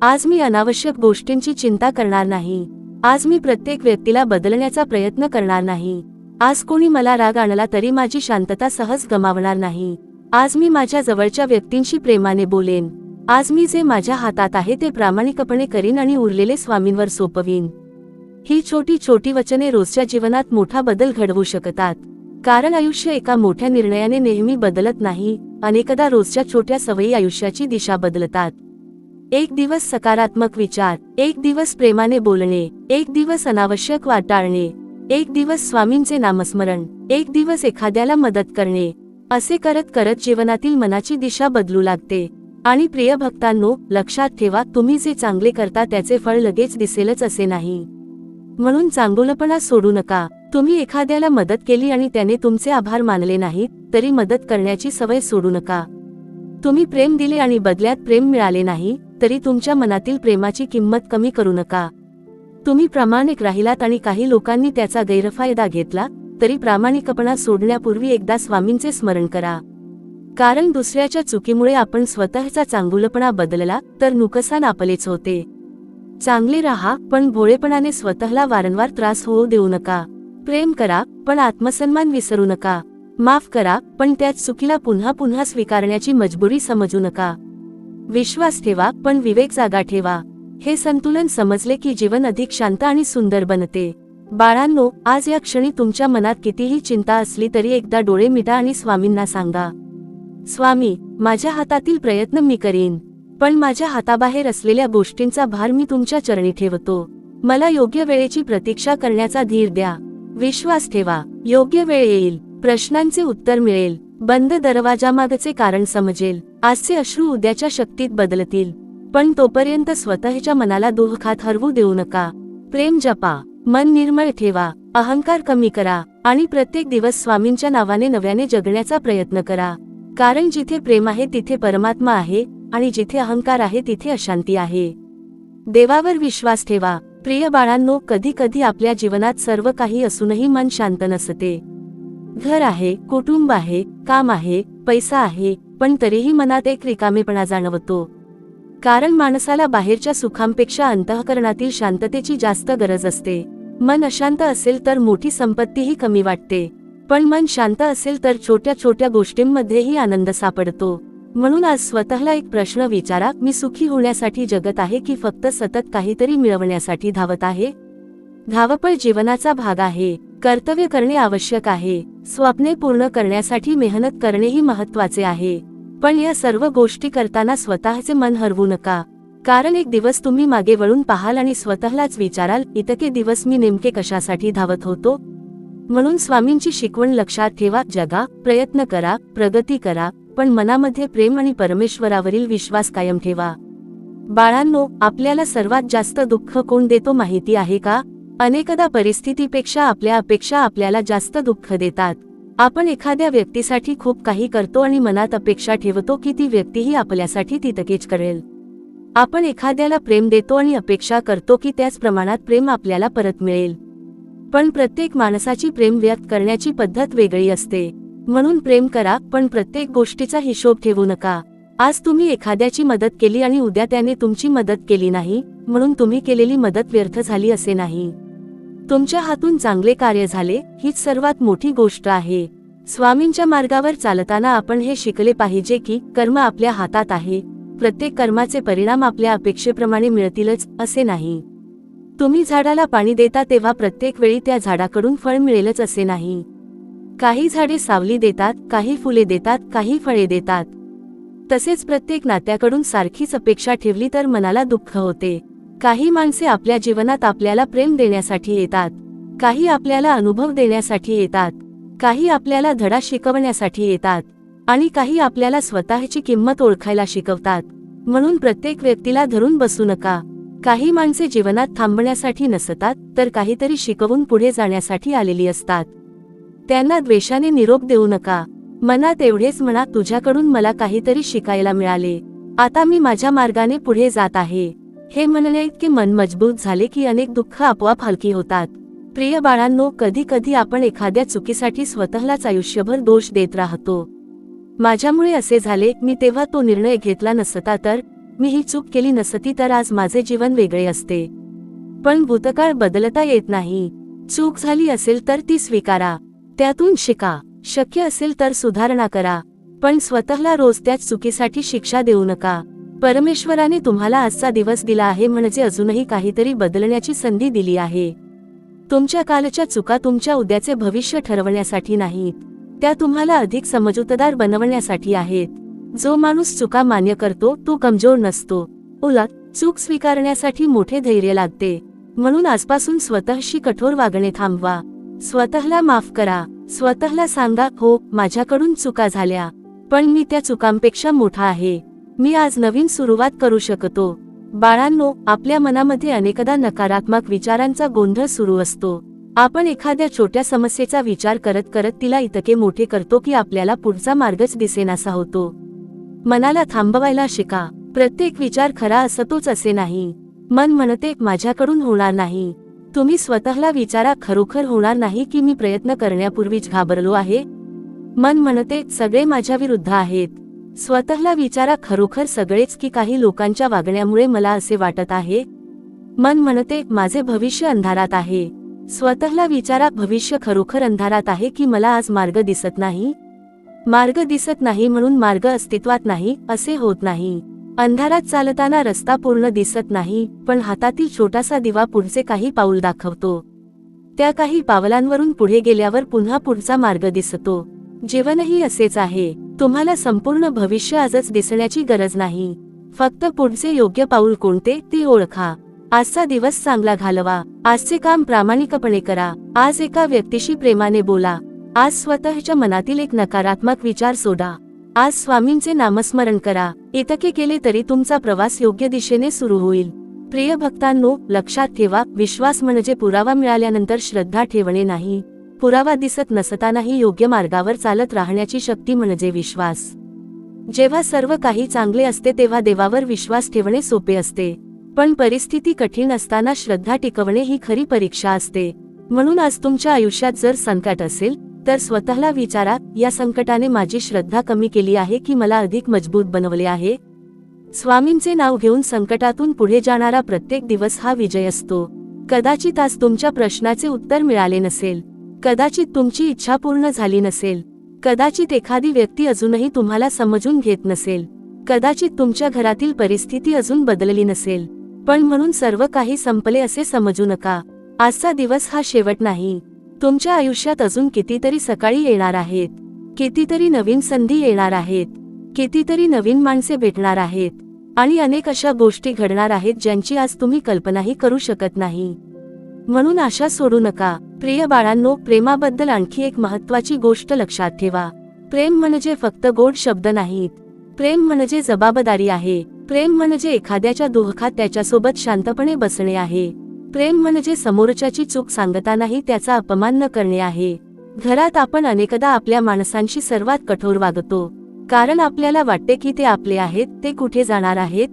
आज मी अनावश्यक गोष्टींची चिंता करणार नाही. आज मी प्रत्येक व्यक्तीला बदलण्याचा प्रयत्न करणार नाही. आज कोणी मला राग आणला तरी माझी शांतता सहज गमावणार नाही. आज मी माझ्या जवळच्या व्यक्तींशी प्रेमाने बोलेन. आज मी जे माझ्या हातात आहे ते प्रामाणिकपणे करीन आणि उरलेले स्वामींवर सोपवीन. ही छोटी छोटी वचने रोजच्या जीवनात मोठा बदल घडवू शकतात. कारण आयुष्य एका मोठ्या निर्णयाने नेहमी बदलत नाही, अनेकदा रोजच्या छोट्या सवयी आयुष्याची दिशा बदलतात. एक दिवस सकारात्मक विचार, एक दिवस प्रेमाने बोलणे, एक दिवस अनावश्यक वाद टाळणे, एक दिवस स्वामींचे नामस्मरण, एक दिवस एखाद्याला मदत करणे, असे करत करत जीवनातील मनाची दिशा बदलू लागते. आणि प्रिय भक्तांनो, लक्षात ठेवा, तुम्ही जे चांगले करता त्याचे फळ लगेच दिसेलच असे नाही. म्हणून चांगुलपणा सोडू नका. तुम्ही एखाद्याला मदत केली आणि त्याने तुमचे आभार मानले नाहीत तरी मदत करण्याची सवय सोडू नका. तुम्ही प्रेम दिले आणि बदल्यात प्रेम मिळाले नाही तरी तुमच्या मनातील प्रेमाची किंमत कमी करू नका. तुम्ही प्रामाणिक राहिलात आणि काही लोकांनी त्याचा गैरफायदा घेतला तरी प्रामाणिकपणा सोडण्यापूर्वी एकदा स्वामींचे स्मरण करा. कारण दुसऱ्याच्या चुकीमुळे आपण स्वतःचा चांगुलपणा बदलला तर नुकसान आपलेच होते. चांगले राहा पण भोळेपणाने स्वतःला वारंवार त्रास होऊ देऊ नका. प्रेम करा पण आत्मसन्मान विसरू नका. माफ करा पण त्याच चुकीला पुन्हा पुन्हा स्वीकारण्याची मजबुरी समजू नका. विश्वास ठेवा पण विवेक जागा ठेवा. हे संतुलन समजले की जीवन अधिक शांत आणि सुंदर बनते. बाळांनो, आज या क्षणी तुमच्या मनात कितीही चिंता असली तरी एकदा डोळे मिटा आणि स्वामींना सांगा, स्वामी, माझ्या हातातील प्रयत्न मी करीन, पण माझ्या हाताबाहेर असलेल्या गोष्टींचा भार मी तुमच्या चरणी ठेवतो. मला योग्य वेळेची प्रतीक्षा करण्याचा धीर द्या. विश्वास ठेवा, योग्य वेळ येईल, प्रश्नांचे उत्तर मिळेल, बंद दरवाजामागचे कारण समजेल. आजचे अश्रू उद्याच्या शक्तीत बदलतील, पण तोपर्यंत स्वतःच्या मनाला दुःखात हरवू देऊ नका. प्रेम जपा, मन निर्मळ ठेवा, अहंकार कमी करा आणि प्रत्येक दिवस स्वामींच्या नावाने नव्याने जगण्याचा प्रयत्न करा. कारण जिथे प्रेम आहे तिथे परमात्मा आहे आणि जिथे अहंकार आहे तिथे अशांती आहे. देवावर विश्वास ठेवा. प्रिय बाळांनो, कधी कधी आपल्या जीवनात सर्व काही असूनही मन शांत नसते. घर आहे, कुटुंब आहे, काम आहे, पैसा आहे, पण तरीही मनात एक रिकामेपणा जाणवतो. कारण माणसाला बाहेरच्या सुखांपेक्षा अंतःकरणातील शांततेची जास्त गरज असते. मन अशांत असेल तर मोठी संपत्तीही कमी वाटते, पण मन शांत असेल तर छोट्या छोट्या गोष्टींमध्येही आनंद सापडतो. म्हणून आज स्वतःला एक प्रश्न विचारा, मी सुखी होण्यासाठी जगत आहे की फक्त सतत काहीतरी मिळवण्यासाठी धावत आहे? धावपळ जीवनाचा भाग आहे. कर्तव्य करणे आवश्यक आहे. स्वप्ने पूर्ण करण्यासाठी मेहनत करणेही महत्त्वाचे आहे. पण या सर्व गोष्टी करताना स्वतःचे मन हरवू नका. कारण एक दिवस तुम्ही मागे वळून पाहाल आणि स्वतःलाच विचाराल, इतके दिवस मी नेमके कशासाठी धावत होतो? म्हणून स्वामींची शिकवण लक्षात ठेवा. जगा, प्रयत्न करा, प्रगती करा, पण मनामध्ये प्रेम आणि परमेश्वरावरील विश्वास कायम ठेवा. बाळांनो, आपल्याला सर्वात जास्त दुःख कोण देतो माहिती आहे का? अनेकदा परिस्थितीपेक्षा आपल्या अपेक्षा आपल्याला जास्त दुःख देतात. आपण एखाद्या व्यक्तीसाठी खूप काही करतो आणि मनात अपेक्षा ठेवतो की ती व्यक्तीही आपल्यासाठी तितकेच करेल. आपण एखाद्याला प्रेम देतो आणि अपेक्षा करतो की त्याच प्रमाणात प्रेम आपल्याला परत मिळेल. पण प्रत्येक माणसाची प्रेम व्यक्त करण्याची पद्धत वेगळी असते. म्हणून प्रेम करा, पण प्रत्येक गोष्टीचा हिशोब ठेवू नका. आज तुम्ही एखाद्याची मदत केली आणि उद्या त्याने तुमची मदत केली नाही, म्हणून तुम्ही केलेली मदत व्यर्थ झाली असे नाही. तुमच्या हातून चांगले कार्य झाले, हीच सर्वात मोठी गोष्ट आहे. स्वामींच्या मार्गावर चालताना आपण हे शिकले पाहिजे की कर्म आपल्या हातात आहे. प्रत्येक कर्माचे परिणाम आपल्या अपेक्षेप्रमाणे मिळतीलच असे नाही. तुम्ही झाडाला पाणी देता तेव्हा प्रत्येक वेळी त्या झाडाकडून फळ मिळेलच असे नाही. काही झाडे सावली देतात, काही फुले देतात, काही फळे देतात. तसेच प्रत्येक नात्याकडून सारखीच अपेक्षा ठेवली तर मनाला दुःख होते. काही माणसे आपल्या जीवनात आपल्याला प्रेम देण्यासाठी येतात, काही आपल्याला अनुभव देण्यासाठी येतात, काही आपल्याला धडा शिकवण्यासाठी येतात आणि काही आपल्याला स्वतःची किंमत ओळखायला शिकवतात. म्हणून प्रत्येक व्यक्तीला धरून बसू नका. काही माणसे जीवनात थांबण्यासाठी नसतात, तर काहीतरी शिकवून पुढे जाण्यासाठी आलेली असतात. त्यांना द्वेषाने निरोप देऊ नका. मनात एवढेच म्हणा, तुझ्याकडून मला काहीतरी शिकायला मिळाले, आता मी माझ्या मार्गाने पुढे जात आहे. हे म्हणणे इतके मन मजबूत झाले की अनेक दुःख आपोआप हलकी होतात. प्रिय बाळांनो, कधी कधी आपण एखाद्या चुकीसाठी स्वतःलाच आयुष्यभर दोष देत राहतो. माझ्यामुळे असे झाले, मी तेव्हा तो निर्णय घेतला नसता तर, मी ही चूक केली नसती तर आज माझे जीवन वेगळे असते. पण भूतकाळ बदलता येत नाही. चूक झाली असेल तर ती स्वीकारा, त्यातून शिका. शक्य असेल तर सुधारणा करा, पण स्वतःला रोज त्याच चुकीसाठी शिक्षा देऊ नका. परमेश्वराने तुम्हाला आजचा दिवस दिला आहे म्हणजे अजूनही काहीतरी बदलण्याची संधी दिली आहे. तुमच्या कालच्या चुका तुमच्या उद्याचे भविष्य ठरवण्यासाठी नाहीत, त्या तुम्हाला अधिक समजूतदार बनवण्यासाठी आहेत. जो माणूस चुका मान्य करतो तो कमजोर नसतो, उलट चूक स्वीकारण्यासाठी मोठे धैर्य लागते. म्हणून आजपासून स्वतःशी कठोर वागणे थांबवा. स्वतःला माफ करा. स्वतःला सांगा, हो, माझ्याकडून चुका झाल्या, पण मी त्या चुकांपेक्षा मोठा आहे. मी आज नवीन सुरुवात करू शकतो. बाळांनो, आपल्या मनामध्ये अनेकदा नकारात्मक विचारांचा गोंधळ सुरू असतो. आपण एखाद्या छोट्या समस्येचा विचार करत करत तिला इतके मोठे करतो की आपल्याला पुढचा मार्गच दिसेनासा होतो. मनाला थांबवायला शिका. प्रत्येक विचार खरा असतोच असे नाही. मन म्हणते, माझ्याकडून होणार नाही. तुम्ही स्वतःला विचारा, खरोखर होणार नाही की मी प्रयत्न करण्यापूर्वीच घाबरलो आहे? मन म्हणते, सगळे माझ्या विरुद्ध आहेत. स्वतःला विचारा, खरोखर सगळेच की काही लोकांच्या वागण्यामुळे मला असे वाटत आहे? मन म्हणते, माझे भविष्य अंधारात आहे. स्वतःला विचारा, भविष्य खरोखर अंधारात आहे की मला आज मार्ग दिसत नाही? मार्ग दिसत नाही म्हणून मार्ग अस्तित्वात नाही असे होत नाही. अंधारात चालताना रस्ता पूर्ण दिसत नाही, पण हातातील छोटासा दिवा पुढचे काही पाऊल दाखवतो. त्या काही पावलांवरून पुढे गेल्यावर पुन्हा पुढचा मार्ग दिसतो. जीवनही असेच आहे. तुम्हाला संपूर्ण भविष्य आजच दिसण्याची गरज नाही. फक्त पुढचे योग्य पाऊल कोणते ते ओळखा. आजचा दिवस चांगला घालवा. आजचे काम प्रामाणिकपणे करा. आज एका व्यक्तीशी प्रेमाने बोला. आज स्वतःच्या मनातील एक नकारात्मक विचार सोडा. आज स्वामींचे नामस्मरण करा. इतके केले तरी तुमचा प्रवास योग्य दिशेने सुरू होईल. प्रिय भक्तांनो, लक्षात ठेवा, विश्वास म्हणजे पुरावा मिळाल्यानंतर श्रद्धा ठेवणे नाही. पुरावा दिसत नसतानाही योग्य मार्गावर चालत राहण्याची शक्ती म्हणजे विश्वास. जेव्हा सर्व काही चांगले असते तेव्हा देवावर विश्वास ठेवणे सोपे असते, पण परिस्थिती कठीण असताना श्रद्धा टिकवणे ही खरी परीक्षा असते. म्हणून आज तुमच्या आयुष्यात जर संकट असेल तर स्वतःला विचारा, या संकटाने माझी श्रद्धा कमी केली आहे की मला अधिक मजबूत बनवले आहे? स्वामींचे नाव घेऊन संकटातून पुढे जाणारा प्रत्येक दिवस हा विजय असतो. कदाचित आज तुमच्या प्रश्नाचे उत्तर मिळाले नसेल, कदाचित तुमची इच्छा पूर्ण झाली नसेल, कदाचित एखादी व्यक्ती अजूनही तुम्हाला समजून घेत नसेल, कदाचित तुमच्या घरातील परिस्थिती अजून बदलली नसेल, पण म्हणून सर्व काही संपले असे समजू नका. आजचा दिवस हा शेवट नाही. तुमच्या आयुष्यात अजून कितीतरी सकाळी येणार आहेत, कितीतरी नवीन संधी येणार आहेत, कितीतरी नवीन माणसे भेटणार आहेत आणि अनेक अशा गोष्टी घडणार आहेत ज्यांची आज तुम्ही कल्पनाही करू शकत नाही. म्हणून आशा सोडू नका. प्रिय बाळांनो, प्रेमाबद्दल आणखी एक महत्त्वाची गोष्ट लक्षात ठेवा. प्रेम म्हणजे फक्त गोड शब्द नाहीत. प्रेम म्हणजे जबाबदारी आहे. प्रेम म्हणजे एखाद्याच्या दुःखात त्याच्यासोबत शांतपणे बसणे आहे. प्रेम म्हणजे समोरच्याची चूक सांगतानाही त्याचा अपमान न करणे आहे. घरात आपण अनेकदा आपल्या माणसांशी सर्वात कठोर वागतो, कारण आपल्याला वाटते की ते आपले आहेत, ते कुठे जाणार आहेत.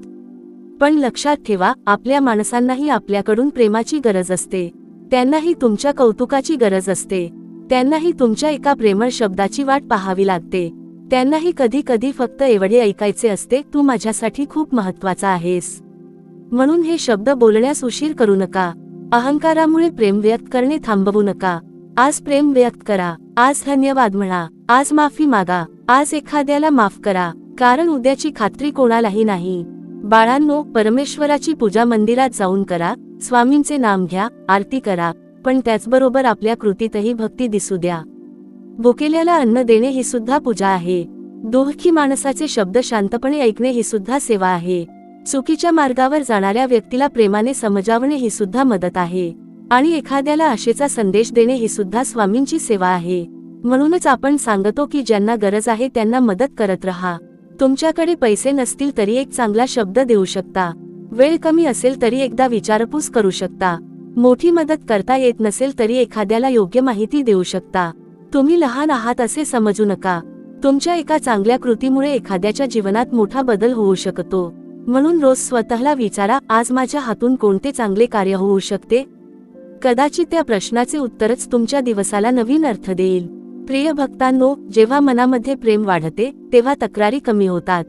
पण लक्षात ठेवा, आपल्या माणसांनाही आपल्याकडून प्रेमाची गरज असते. त्यांनाही तुमच्या कौतुकाची गरज असते. त्यांनाही तुमच्या एका प्रेमळ शब्दाची वाट पाहावी लागते. त्यांनाही कधी कधी फक्त एवढे ऐकायचे असते, तू माझ्यासाठी खूप महत्त्वाचा आहेस. म्हणून हे शब्द बोलण्यास उशीर करू नका. अहंकारामुळे प्रेम व्यक्त करणे थांबवू नका. आज प्रेम व्यक्त करा. आज धन्यवाद म्हणा. आज माफी मागा. आज एखाद्याला माफ करा, कारण उद्याची खात्री कोणालाही नाही. बाळांनो, परमेश्वराची पूजा मंदिरात जाऊन करा, स्वामींचे नाम घ्या, आरती करा, पण त्याचबरोबर आपल्या कृतीतही भक्ती दिसू द्या. भुकेल्याला अन्न देणे ही सुद्धा पूजा आहे. दुःखी माणसाचे शब्द शांतपणे ऐकणे ही सुद्धा सेवा आहे. चुकीच्या मार्गावर जाणाऱ्या व्यक्तीला प्रेमाने समजावणे ही सुद्धा मदत आहे. आणि एखाद्याला आशेचा संदेश देणे ही सुद्धा स्वामींची सेवा आहे. म्हणूनच आपण सांगतो की ज्यांना गरज आहे त्यांना मदत करत रहा. तुमच्याकडे पैसे नसतील तरी एक चांगला शब्द देऊ शकता. वेळ कमी असेल तरी एकदा विचारपूस करू शकता. मोठी मदत करता येत नसेल तरी एखाद्याला योग्य माहिती देऊ शकता. तुम्ही लहान आहात असे समजू नका. तुमच्या एका चांगल्या कृतीमुळे एखाद्याच्या जीवनात मोठा बदल होऊ शकतो. म्हणून रोज स्वतःला विचारा, आज माझ्या हातून कोणते चांगले कार्य होऊ शकते? कदाचित त्या प्रश्नाचे उत्तरच तुमच्या दिवसाला नवीन अर्थ देईल. प्रिय भक्तांनो, जेव्हा मनामध्ये प्रेम वाढते तेव्हा तक्रारी कमी होतात.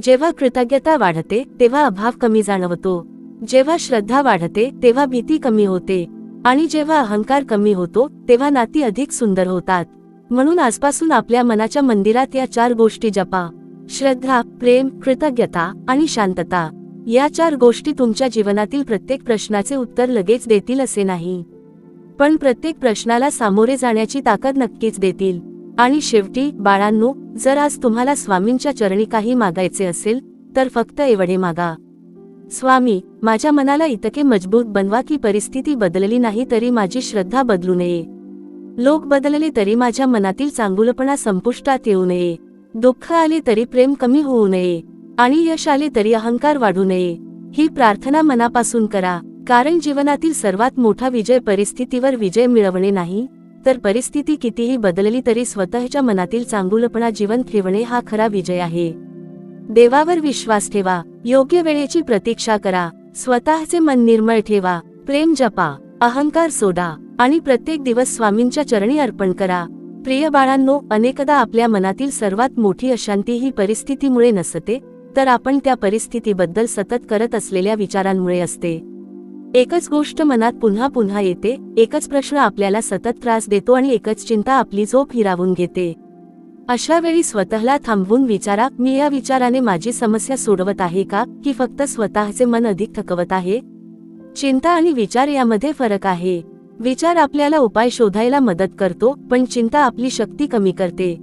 जेव्हा कृतज्ञता वाढते तेव्हा अभाव कमी जाणवतो. जेव्हा श्रद्धा वाढते तेव्हा भीती कमी होते. आणि जेव्हा अहंकार कमी होतो तेव्हा नाती अधिक सुंदर होतात. म्हणून आजपासून आपल्या मनाच्या मंदिरात या 4 गोष्टी जपा. श्रद्धा, प्रेम, कृतज्ञता आणि शांतता. या 4 गोष्टी तुमच्या जीवनातील प्रत्येक प्रश्नाचे उत्तर लगेच देतील असे नाही, पण प्रत्येक प्रश्नाला सामोरे जाण्याची ताकद नक्कीच देतील. आणि शेवटी बाळांनो, जर आज तुम्हाला स्वामींच्या चरणी काही मागायचे असेल तर फक्त एवढे मागा. स्वामी, माझ्या मनाला इतके मजबूत बनवा की परिस्थिती बदलली नाही तरी माझी श्रद्धा बदलू नये. लोक बदलले तरी माझ्या मनातील चांगुलपणा संपुष्टात येऊ नये. दुःख आले तरी प्रेम कमी होऊ नये. आणि यश आले तरी अहंकार वाढू नये. ही प्रार्थना मनापासून करा, कारण जीवनातील सर्वात मोठा विजय परिस्थितीवर विजय मिळवणे नाही, तर परिस्थिती कितीही बदलली तरी स्वतःच्या मनातील चांगुलपणा जिवंत ठेवणे हा खरा विजय आहे. देवावर विश्वास ठेवा. योग्य वेळेची प्रतीक्षा करा. स्वतःचे मन निर्मळ ठेवा. प्रेम जपा. अहंकार सोडा. आणि प्रत्येक दिवस स्वामींच्या चरणी अर्पण करा. प्रिय बाळांनो, अनेकदा आपल्या मनातील सर्वात मोठी अशांती ही परिस्थितीमुळे नसते, तर आपण त्या परिस्थितीबद्दल सतत करत असलेल्या विचारांमुळे असते. एकच गोष्ट मनात पुन्हा पुन्हा येते, एकच प्रश्न आपल्याला सतत त्रास देतो आणि एकच चिंता आपली झोप हिरावून घेते. अशा वेळी स्वतःला थांबवून विचारा, मी या विचाराने माझी समस्या सोडवत आहे का, की फक्त स्वतःचे मन अधिक थकवत आहे? चिंता आणि विचार यामध्ये फरक आहे. विचार आपल्याला उपाय शोधायला मदत करतो, पण चिंता आपली शक्ती कमी करते.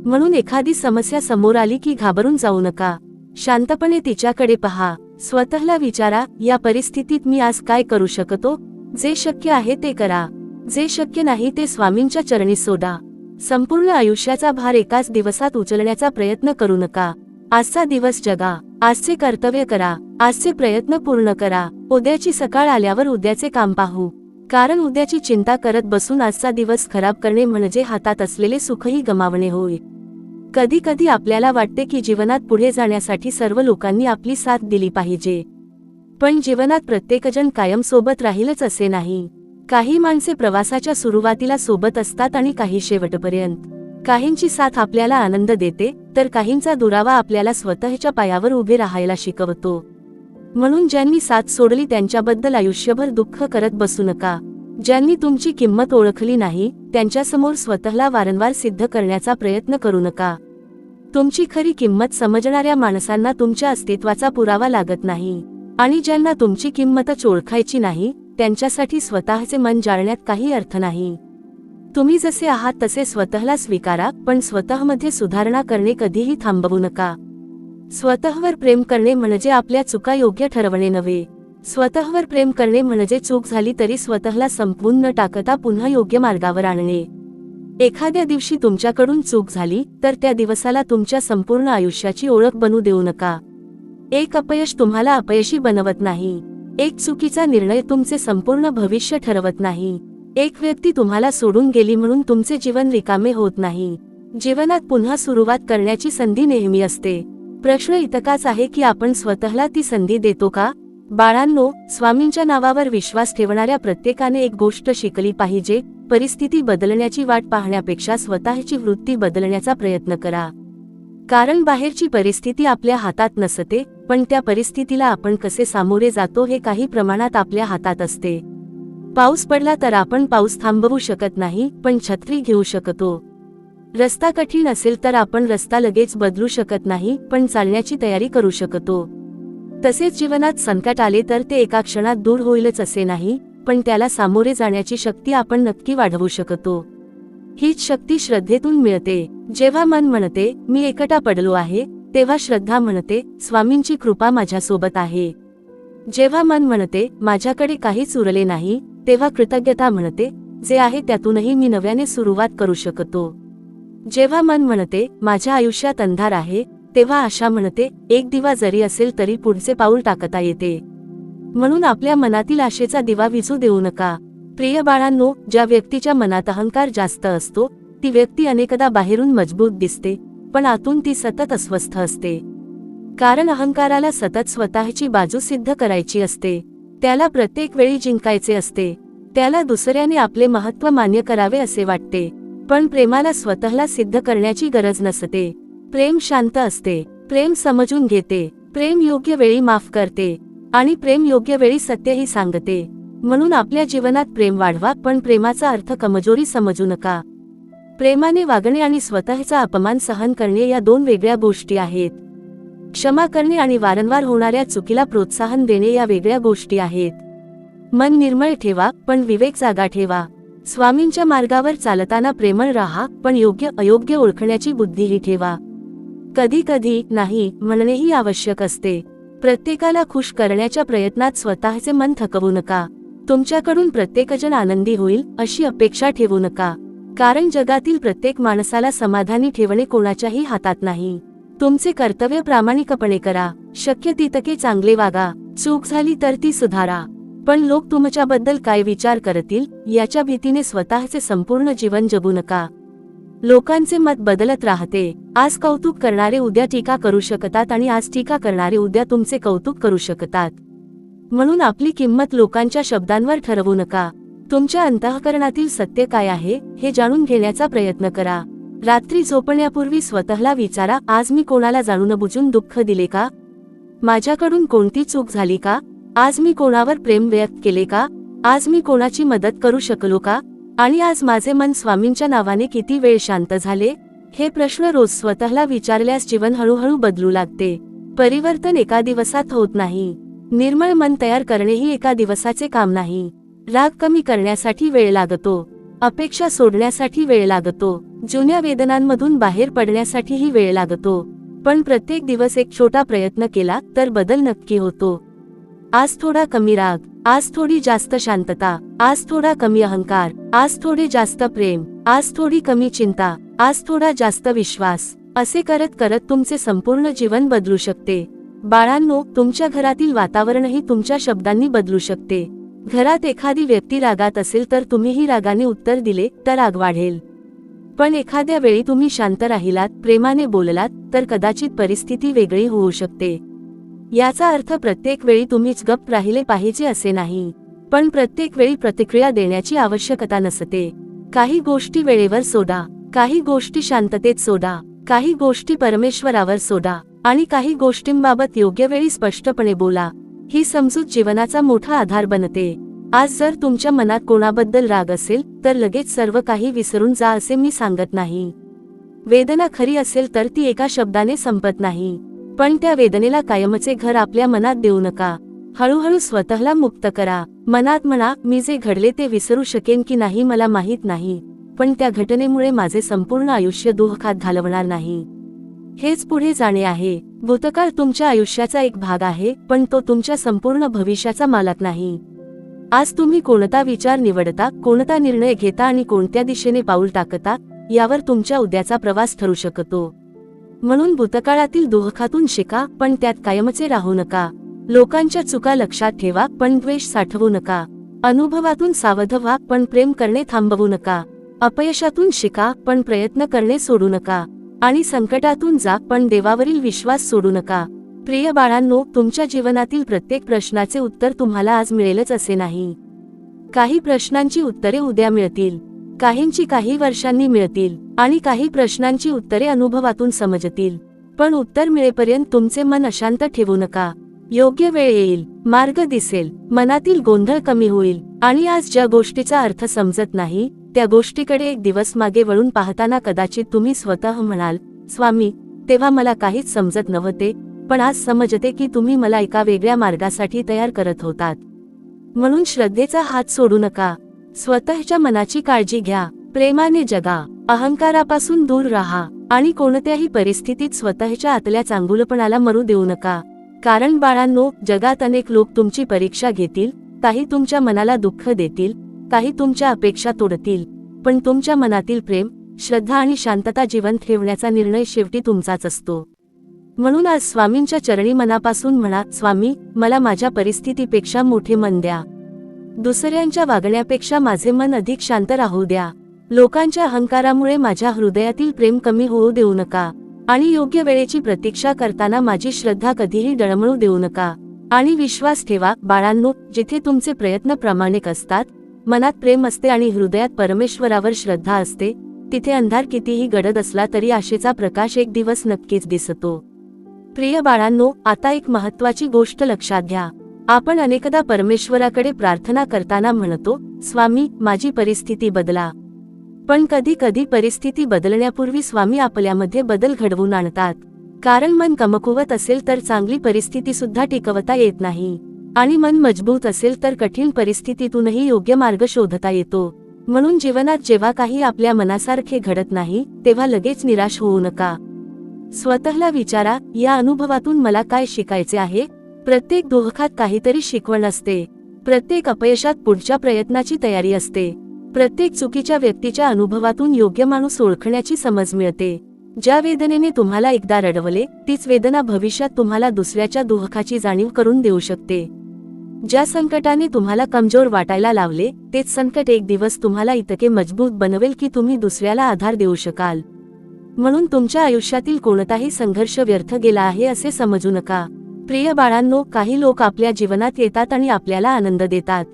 म्हणून एखादी समस्या समोर आली की घाबरून जाऊ नका. शांतपणे तिच्याकडे पहा. स्वतःला विचारा, या परिस्थितीत मी आज काय करू शकतो? जे शक्य आहे ते करा. जे शक्य नाही ते स्वामींच्या चरणी सोडा. संपूर्ण आयुष्याचा भार एकाच दिवसात उचलण्याचा प्रयत्न करू नका. आजचा दिवस जगा. आजचे कर्तव्य करा. आजचे प्रयत्न पूर्ण करा. उद्याची सकाळ आल्यावर उद्याचे काम पाहू. कारण उद्याची चिंता करत बसून आजचा दिवस खराब करणे म्हणजे हातात असलेले सुखही गमावणे होय. कधी कधी आपल्याला वाटते की जीवनात पुढे जाण्यासाठी सर्व लोकांनी आपली साथ दिली पाहिजे. पण जीवनात प्रत्येकजण कायम सोबत राहीलच असे नाही. काही माणसे प्रवासाच्या सुरुवातीला सोबत असतात आणि काही शेवटपर्यंत. काहींची साथ आपल्याला आनंद देते, तर काहींचा दुरावा आपल्याला स्वतःच्या पायावर उभे राहायला शिकवतो. म्हणून ज्यांनी साथ सोडली त्यांच्याबद्दल आयुष्यभर दुःख करत बसू नका. ज्यांनी तुमची किंमत ओळखली नाही, त्यांच्यासमोर स्वतःला वारंवार सिद्ध करण्याचा प्रयत्न करू नका. तुमची खरी किंमत समजणाऱ्या माणसांना तुमच्या अस्तित्वाचा पुरावा लागत नाही. आणि ज्यांना तुमची किंमतच ओळखायची नाही, त्यांच्यासाठी स्वतःचे मन जाळण्यात काही अर्थ नाही. तुम्ही जसे आहात तसे स्वतःला स्वीकारा, पण स्वतःमध्ये सुधारणा करणे कधीही थांबवू नका. स्वतःवर प्रेम करणे म्हणजे आपल्या चुका योग्य ठरवणे नव्हे. स्वतःवर प्रेम करणे म्हणजे चूक झाली तरी स्वतःला संपवून न टाकता पुन्हा योग्य मार्गावर आणणे. एखाद्या दिवशी तुमच्याकडून चूक झाली तर त्या दिवसाला तुमच्या संपूर्ण आयुष्याची ओळख बनू देऊ नका. एक अपयश तुम्हाला अपयशी बनवत नाही. एक चुकीचा निर्णय तुमचे संपूर्ण भविष्य ठरवत नाही. एक व्यक्ती तुम्हाला सोडून गेली म्हणून तुमचे जीवन रिकामे होत नाही. जीवनात पुन्हा सुरुवात करण्याची संधी नेहमी असते. प्रश्न इतकाच आहे की आपण स्वतःला ती संधी देतो का? बाळांनो, स्वामींच्या नावावर विश्वास ठेवणाऱ्या प्रत्येकाने एक गोष्ट शिकली पाहिजे, परिस्थिती बदलण्याची वाट पाहण्यापेक्षा स्वतःची वृत्ती बदलण्याचा प्रयत्न करा. कारण बाहेरची परिस्थिती आपल्या हातात नसते, पण त्या परिस्थितीला आपण कसे सामोरे जातो हे काही प्रमाणात आपल्या हातात असते. पाऊस पडला तर आपण पाऊस थांबवू शकत नाही, पण छत्री घेऊ शकतो. रस्ता कठीण असेल तर आपण रस्ता लगेच बदलू शकत नाही, पण चालण्याची तयारी करू शकतो. तसेच जीवनात संकट आले तर ते एका क्षणात दूर होईलच असे नाही, पण त्याला सामोरे जाण्याची शक्ती आपण नक्की वाढवू शकतो. हीच शक्ती श्रद्धेतून मिळते. जेव्हा मन म्हणते मी एकटा पडलो आहे, तेव्हा श्रद्धा म्हणते स्वामींची कृपा माझ्यासोबत आहे. जेव्हा मन म्हणते माझ्याकडे काहीच उरले नाही, तेव्हा कृतज्ञता म्हणते जे आहे त्यातूनही मी नव्याने सुरुवात करू शकतो. जेव्हा मन म्हणते माझ्या आयुष्यात अंधार आहे, तेव्हा आशा म्हणते एक दिवा जरी असेल तरी पुढचे पाऊल टाकता येते. म्हणून आपल्या मनातील आशेचा दिवा विझू देऊ नका. प्रिय बाळांनो, ज्या व्यक्तीच्या मनात अहंकार जास्त असतो ती व्यक्ती अनेकदा बाहेरून मजबूत दिसते, पण आतून ती सतत अस्वस्थ असते. कारण अहंकाराला सतत स्वतःची बाजू सिद्ध करायची असते. त्याला प्रत्येक वेळी जिंकायचे असते. त्याला दुसऱ्याने आपले महत्त्व मान्य करावे असे वाटते. पण प्रेमाला स्वतःला सिद्ध करण्याची गरज नसते. प्रेम शांत असते. प्रेम समजून घेते. प्रेम योग्य वेळी माफ करते. आणि प्रेम योग्य वेळी सत्यही सांगते. म्हणून आपल्या जीवनात प्रेम वाढवा, पण प्रेमाचा अर्थ कमजोरी समजू नका. प्रेमाने वागणे आणि स्वतःचा अपमान सहन करणे या दोन वेगळ्या गोष्टी आहेत. क्षमा करणे आणि वारंवार होणाऱ्या चुकीला प्रोत्साहन देणे या वेगळ्या गोष्टी आहेत. मन निर्मळ ठेवा, पण विवेक जागा ठेवा. स्वामींच्या मार्गावर चालताना प्रेमळ राहा, पण योग्य अयोग्य ओळखण्याची बुद्धीही ठेवा. कधी कधी नाही म्हणणेही आवश्यक असते. प्रत्येकाला खुश करण्याच्या प्रयत्नात स्वतःचे मन थकवू नका. तुमच्याकडून प्रत्येकजण आनंदी होईल अशी अपेक्षा ठेवू नका. कारण जगातील प्रत्येक माणसाला समाधानी ठेवणे कोणाच्याही हातात नाही. तुमचे कर्तव्य प्रामाणिकपणे करा. शक्य तितके चांगले वागा. चूक झाली तर ती सुधारा. पण लोक तुमच्याबद्दल काय विचार करतील याच्या भीतीने स्वतःचे संपूर्ण जीवन जगू नका. लोकांचे मत बदलत राहते. आज कौतुक करणारे उद्या टीका करू शकतात आणि आज टीका करणारे उद्या तुमचे कौतुक करू शकतात. म्हणून आपली किंमत लोकांच्या शब्दांवर ठरवू नका. तुमच्या अंतःकरणातील सत्य काय आहे हे जाणून घेण्याचा प्रयत्न करा. रात्री झोपण्यापूर्वी स्वतःला विचारा, आज मी कोणाला जाणून बुजून दुःख दिले का? माझ्याकडून कोणती चूक झाली का? आज मी कोणावर प्रेम व्यक्त केले का? आज मी कोणाची मदत करू शकलो का? आणि आज माझे मन स्वामींच्या नावाने किती वेळ शांत झाले? हे प्रश्न रोज स्वतःला विचारल्यास जीवन हळूहळू बदलू लागते. परिवर्तन एका दिवसात होत नाही. निर्मळ मन तयार करणेही एका दिवसाचे काम नाही. राग कमी करण्यासाठी वेळ लागतो, अपेक्षा सोडण्यासाठी वेळ लागतो, जुन्या वेदनांमधून बाहेर पडण्यासाठीही वेळ लागतो. पण प्रत्येक दिवस एक छोटा प्रयत्न केला तर बदल नक्की होतो. आज थोडा कमी राग, आज थोडी जास्त शांतता, आज थोडा कमी अहंकार, आज थोडे जास्त प्रेम, आज थोडी कमी चिंता, आज थोडा जास्त विश्वास. असे करत करत तुमचे संपूर्ण जीवन बदलू शकते. बाळांनो, तुमच्या घरातील वातावरणही तुमच्या शब्दांनी बदलू शकते. घरात एखादी व्यक्ती रागात असेल तर तुम्हीही रागाने उत्तर दिले तर राग वाढेल. पण एखाद्या वेळी तुम्ही शांत राहिलात, प्रेमाने बोललात तर कदाचित परिस्थिती वेगळी होऊ शकते. याचा अर्थ प्रत्येक वेळी तुम्हीच गप्प राहिले पाहिजे असे नाही, पण प्रत्येक वेळी प्रतिक्रिया देण्याची आवश्यकता नसते. काही गोष्टी वेळेवर सोडा, काही गोष्टी शांततेत सोडा, काही गोष्टी परमेश्वरावर सोडा आणि काही गोष्टींबाबत योग्य वेळी स्पष्टपणे बोला. ही समजूत जीवनाचा मोठा आधार बनते. आज जर तुमच्या मनात कोणाबद्दल राग असेल तर लगेच सर्व काही विसरून जा असे मी सांगत नाही. वेदना खरी असेल तर ती एका शब्दाने संपत नाही, पण त्या वेदनेला कायमचे घर आपल्या मनात देऊ नका. हळूहळू स्वतःला मुक्त करा. मनात म्हणा, मी जे घडले ते विसरू शकेन की नाही मला माहीत नाही, पण त्या घटनेमुळे माझे संपूर्ण आयुष्य दुःखात घालवणार नाही. हेच पुढे जाणे आहे. भूतकाळ तुमच्या आयुष्याचा एक भाग आहे, पण तो तुमच्या संपूर्ण भविष्याचा मालक नाही. आज तुम्ही कोणता विचार निवडता, कोणता निर्णय घेता आणि कोणत्या दिशेने पाऊल टाकता यावर तुमच्या उद्याचा प्रवास ठरू शकतो. म्हणून भूतकाळातील दुःखातून शिका, पण त्यात कायमचे राहू नका. लोकांच्या चुका लक्षात ठेवा, पण द्वेष साठवू नका. अनुभवातून सावध व्हा, पण प्रेम करणे थांबवू नका. अपयशातून शिका, पण प्रयत्न करणे सोडू नका. आणि संकटातून जा, पण देवावरील विश्वास सोडू नका. प्रिय बाळांनो, तुमच्या जीवनातील प्रत्येक प्रश्नाचे उत्तर तुम्हाला आज मिळेलच असे नाही. काही प्रश्नांची उत्तरे उद्या मिळतील, काहींची काही वर्षांनी मिळतील आणि काही प्रश्नांची उत्तरे अनुभवातून समजतील. पण उत्तर मिळेपर्यंत तुमचे मन अशांत ठेवू नका. योग्य वेळ येईल, मार्ग दिसेल, मनातील गोंधळ कमी होईल आणि आज ज्या गोष्टीचा अर्थ समजत नाही त्या गोष्टीकडे एक दिवस मागे वळून पाहताना कदाचित तुम्ही स्वतः म्हणाल, स्वामी, तेव्हा मला काहीच समजत नव्हते, पण आज समजते की तुम्ही मला एका वेगळ्या मार्गासाठी तयार करत होतात. म्हणून श्रद्धेचा हात सोडू नका. स्वतःच्या मनाची काळजी घ्या, प्रेमाने जगा, अहंकारापासून दूर राहा आणि कोणत्याही परिस्थितीत स्वतःच्या आतल्या चांगुलपणाला मरू देऊ नका. कारण बाळांनो, जगात अनेक लोक तुमची परीक्षा घेतील, काही तुमच्या मनाला दुःख देतील, काही तुमच्या अपेक्षा तोडतील, पण तुमच्या मनातील प्रेम, श्रद्धा आणि शांतता जिवंत ठेवण्याचा निर्णय शेवटी तुमचाच असतो. म्हणून आज स्वामींच्या चरणी मनापासून म्हणा, स्वामी, मला माझ्या परिस्थितीपेक्षा मोठे मन द्या. दुसऱ्यांच्या वागण्यापेक्षा माझे मन अधिक शांत राहू द्या. लोकांच्या अहंकारामुळे माझ्या हृदयातील प्रेम कमी होऊ देऊ नका आणि योग्य वेळेची प्रतीक्षा करताना माझी श्रद्धा कधीही डळमळू देऊ नका. आणि विश्वास ठेवा बाळांनो, जिथे तुमचे प्रयत्न प्रामाणिक असतात, मनात प्रेम असते आणि हृदयात परमेश्वरावर श्रद्धा असते, तिथे अंधार कितीही गडद असला तरी आशेचा प्रकाश एक दिवस नक्कीच दिसतो. प्रिय बाळांनो, आता एक महत्त्वाची गोष्ट लक्षात घ्या. आपण अनेकदा परमेश्वराकडे प्रार्थना करताना म्हणतो, स्वामी, माझी परिस्थिती बदला. पण कधी कधी परिस्थिती बदलण्यापूर्वी स्वामी आपल्यामध्ये बदल घडवून आणतात. कारण मन कमकुवत असेल तर चांगली परिस्थिती सुद्धा टिकवता येत नाही आणि मन मजबूत असेल तर कठीण परिस्थितीतूनही योग्य मार्ग शोधता येतो. म्हणून जीवनात जेव्हा काही आपल्या मनासारखे घडत नाही तेव्हा लगेच निराश होऊ नका. स्वतःला विचारा, या अनुभवातून मला काय शिकायचे आहे? प्रत्येक दुःखात काहीतरी शिकवण असते. प्रत्येक अपयशात पुढच्या प्रयत्नाची तयारी असते. प्रत्येक चुकीच्या व्यक्तीच्या अनुभवातून योग्य माणूस ओळखण्याची समज मिळते. ज्या वेदनेने तुम्हाला एकदा रडवले, तीच वेदना भविष्यात तुम्हाला दुसऱ्याच्या दुःखाची जाणीव करून देऊ शकते. ज्या संकटाने तुम्हाला कमजोर वाटायला लावले, तेच संकट एक दिवस तुम्हाला इतके मजबूत बनवेल की तुम्ही दुसऱ्याला आधार देऊ शकाल. म्हणून तुमच्या आयुष्यातील कोणताही संघर्ष व्यर्थ गेला आहे असे समजू नका. प्रिय बाळांनो, काही लोक आपल्या जीवनात येतात आणि आपल्याला आनंद देतात.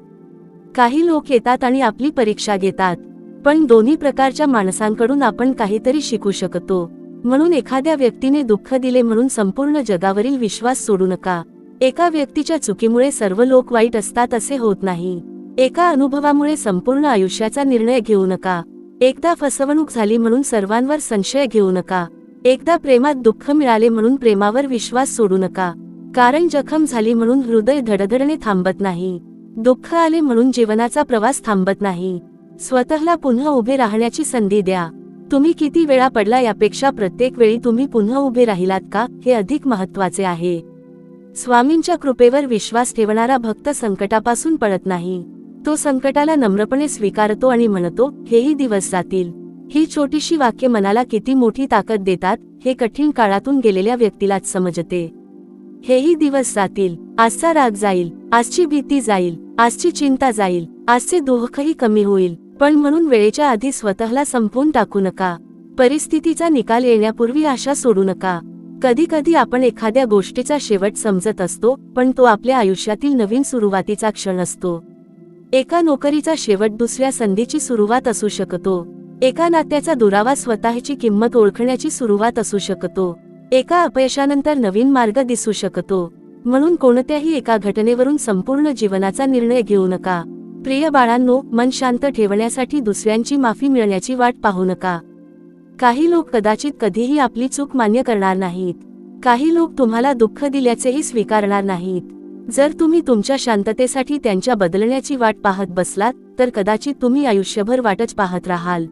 काही लोक येतात आणि आपली परीक्षा घेतात. पण दोन्ही प्रकारच्या माणसांकडून आपण काहीतरी शिकू शकतो. म्हणून एखाद्या व्यक्तीने दुःख दिले म्हणून संपूर्ण जगावरील विश्वास सोडू नका. एका व्यक्तीच्या चुकीमुळे सर्व लोक वाईट असतात असे होत नाही. एका अनुभवामुळे संपूर्ण आयुष्याचा निर्णय घेऊ नका. एकदा फसवणूक झाली म्हणून सर्वांवर संशय घेऊ नका. एकदा प्रेमात दुःख मिळाले म्हणून प्रेमावर विश्वास सोडू नका. कारण जखम झाली म्हणून हृदय धडधडणे थांबत नाही. दुःख आले म्हणून जीवनाचा प्रवास थांबत नाही. स्वतःला पुन्हा उभे राहण्याची संधी द्या. तुम्ही किती वेळा पडला यापेक्षा प्रत्येक वेळी तुम्ही पुन्हा उभे राहिलात का हे अधिक महत्त्वाचे आहे. स्वामींच्या कृपेवर विश्वास ठेवणारा भक्त संकटापासून पळत नाही. तो संकटाला नम्रपणे स्वीकारतो आणि म्हणतो, हेही दिवस जातील. ही छोटीशी वाक्य मनाला किती मोठी ताकद देतात हे कठीण काळातून गेलेल्या व्यक्तीलाच समजते. हेही दिवस जातील. आजचा राग जाईल, आजची भीती जाईल, आजची चिंता जाईल, आजचे दुःखही कमी होईल. पण म्हणून वेळेच्या आधी स्वतःला संपवून टाकू नका. परिस्थितीचा निकाल येण्यापूर्वी आशा सोडू नका. कधी कधी आपण एखाद्या गोष्टीचा शेवट समजत असतो, पण तो आपल्या आयुष्यातील नवीन सुरुवातीचा क्षण असतो. एका नोकरीचा शेवट दुसऱ्या संधीची सुरुवात असू शकतो. एका नात्याचा दुरावा स्वतःची किंमत ओळखण्याची सुरुवात असू शकतो. एका अपयशानंतर नवीन मार्ग दिसू शकतो. म्हणून कोणत्याही एका घटनेवरून संपूर्ण जीवनाचा निर्णय घेऊ नका. प्रिय बाळांनो, मन शांत ठेवण्यासाठी दुसऱ्यांची माफी मिळण्याची वाट पाहू नका. काही लोक कदाचित कधीही आपली चूक मान्य करणार नाहीत. काही लोक तुम्हाला दुःख दिल्याचेही स्वीकारणार नाहीत. जर तुम्ही तुमच्या शांततेसाठी त्यांच्या बदलण्याची वाट पाहत बसलात तर कदाचित तुम्ही आयुष्यभर वाटच पाहत राहाल.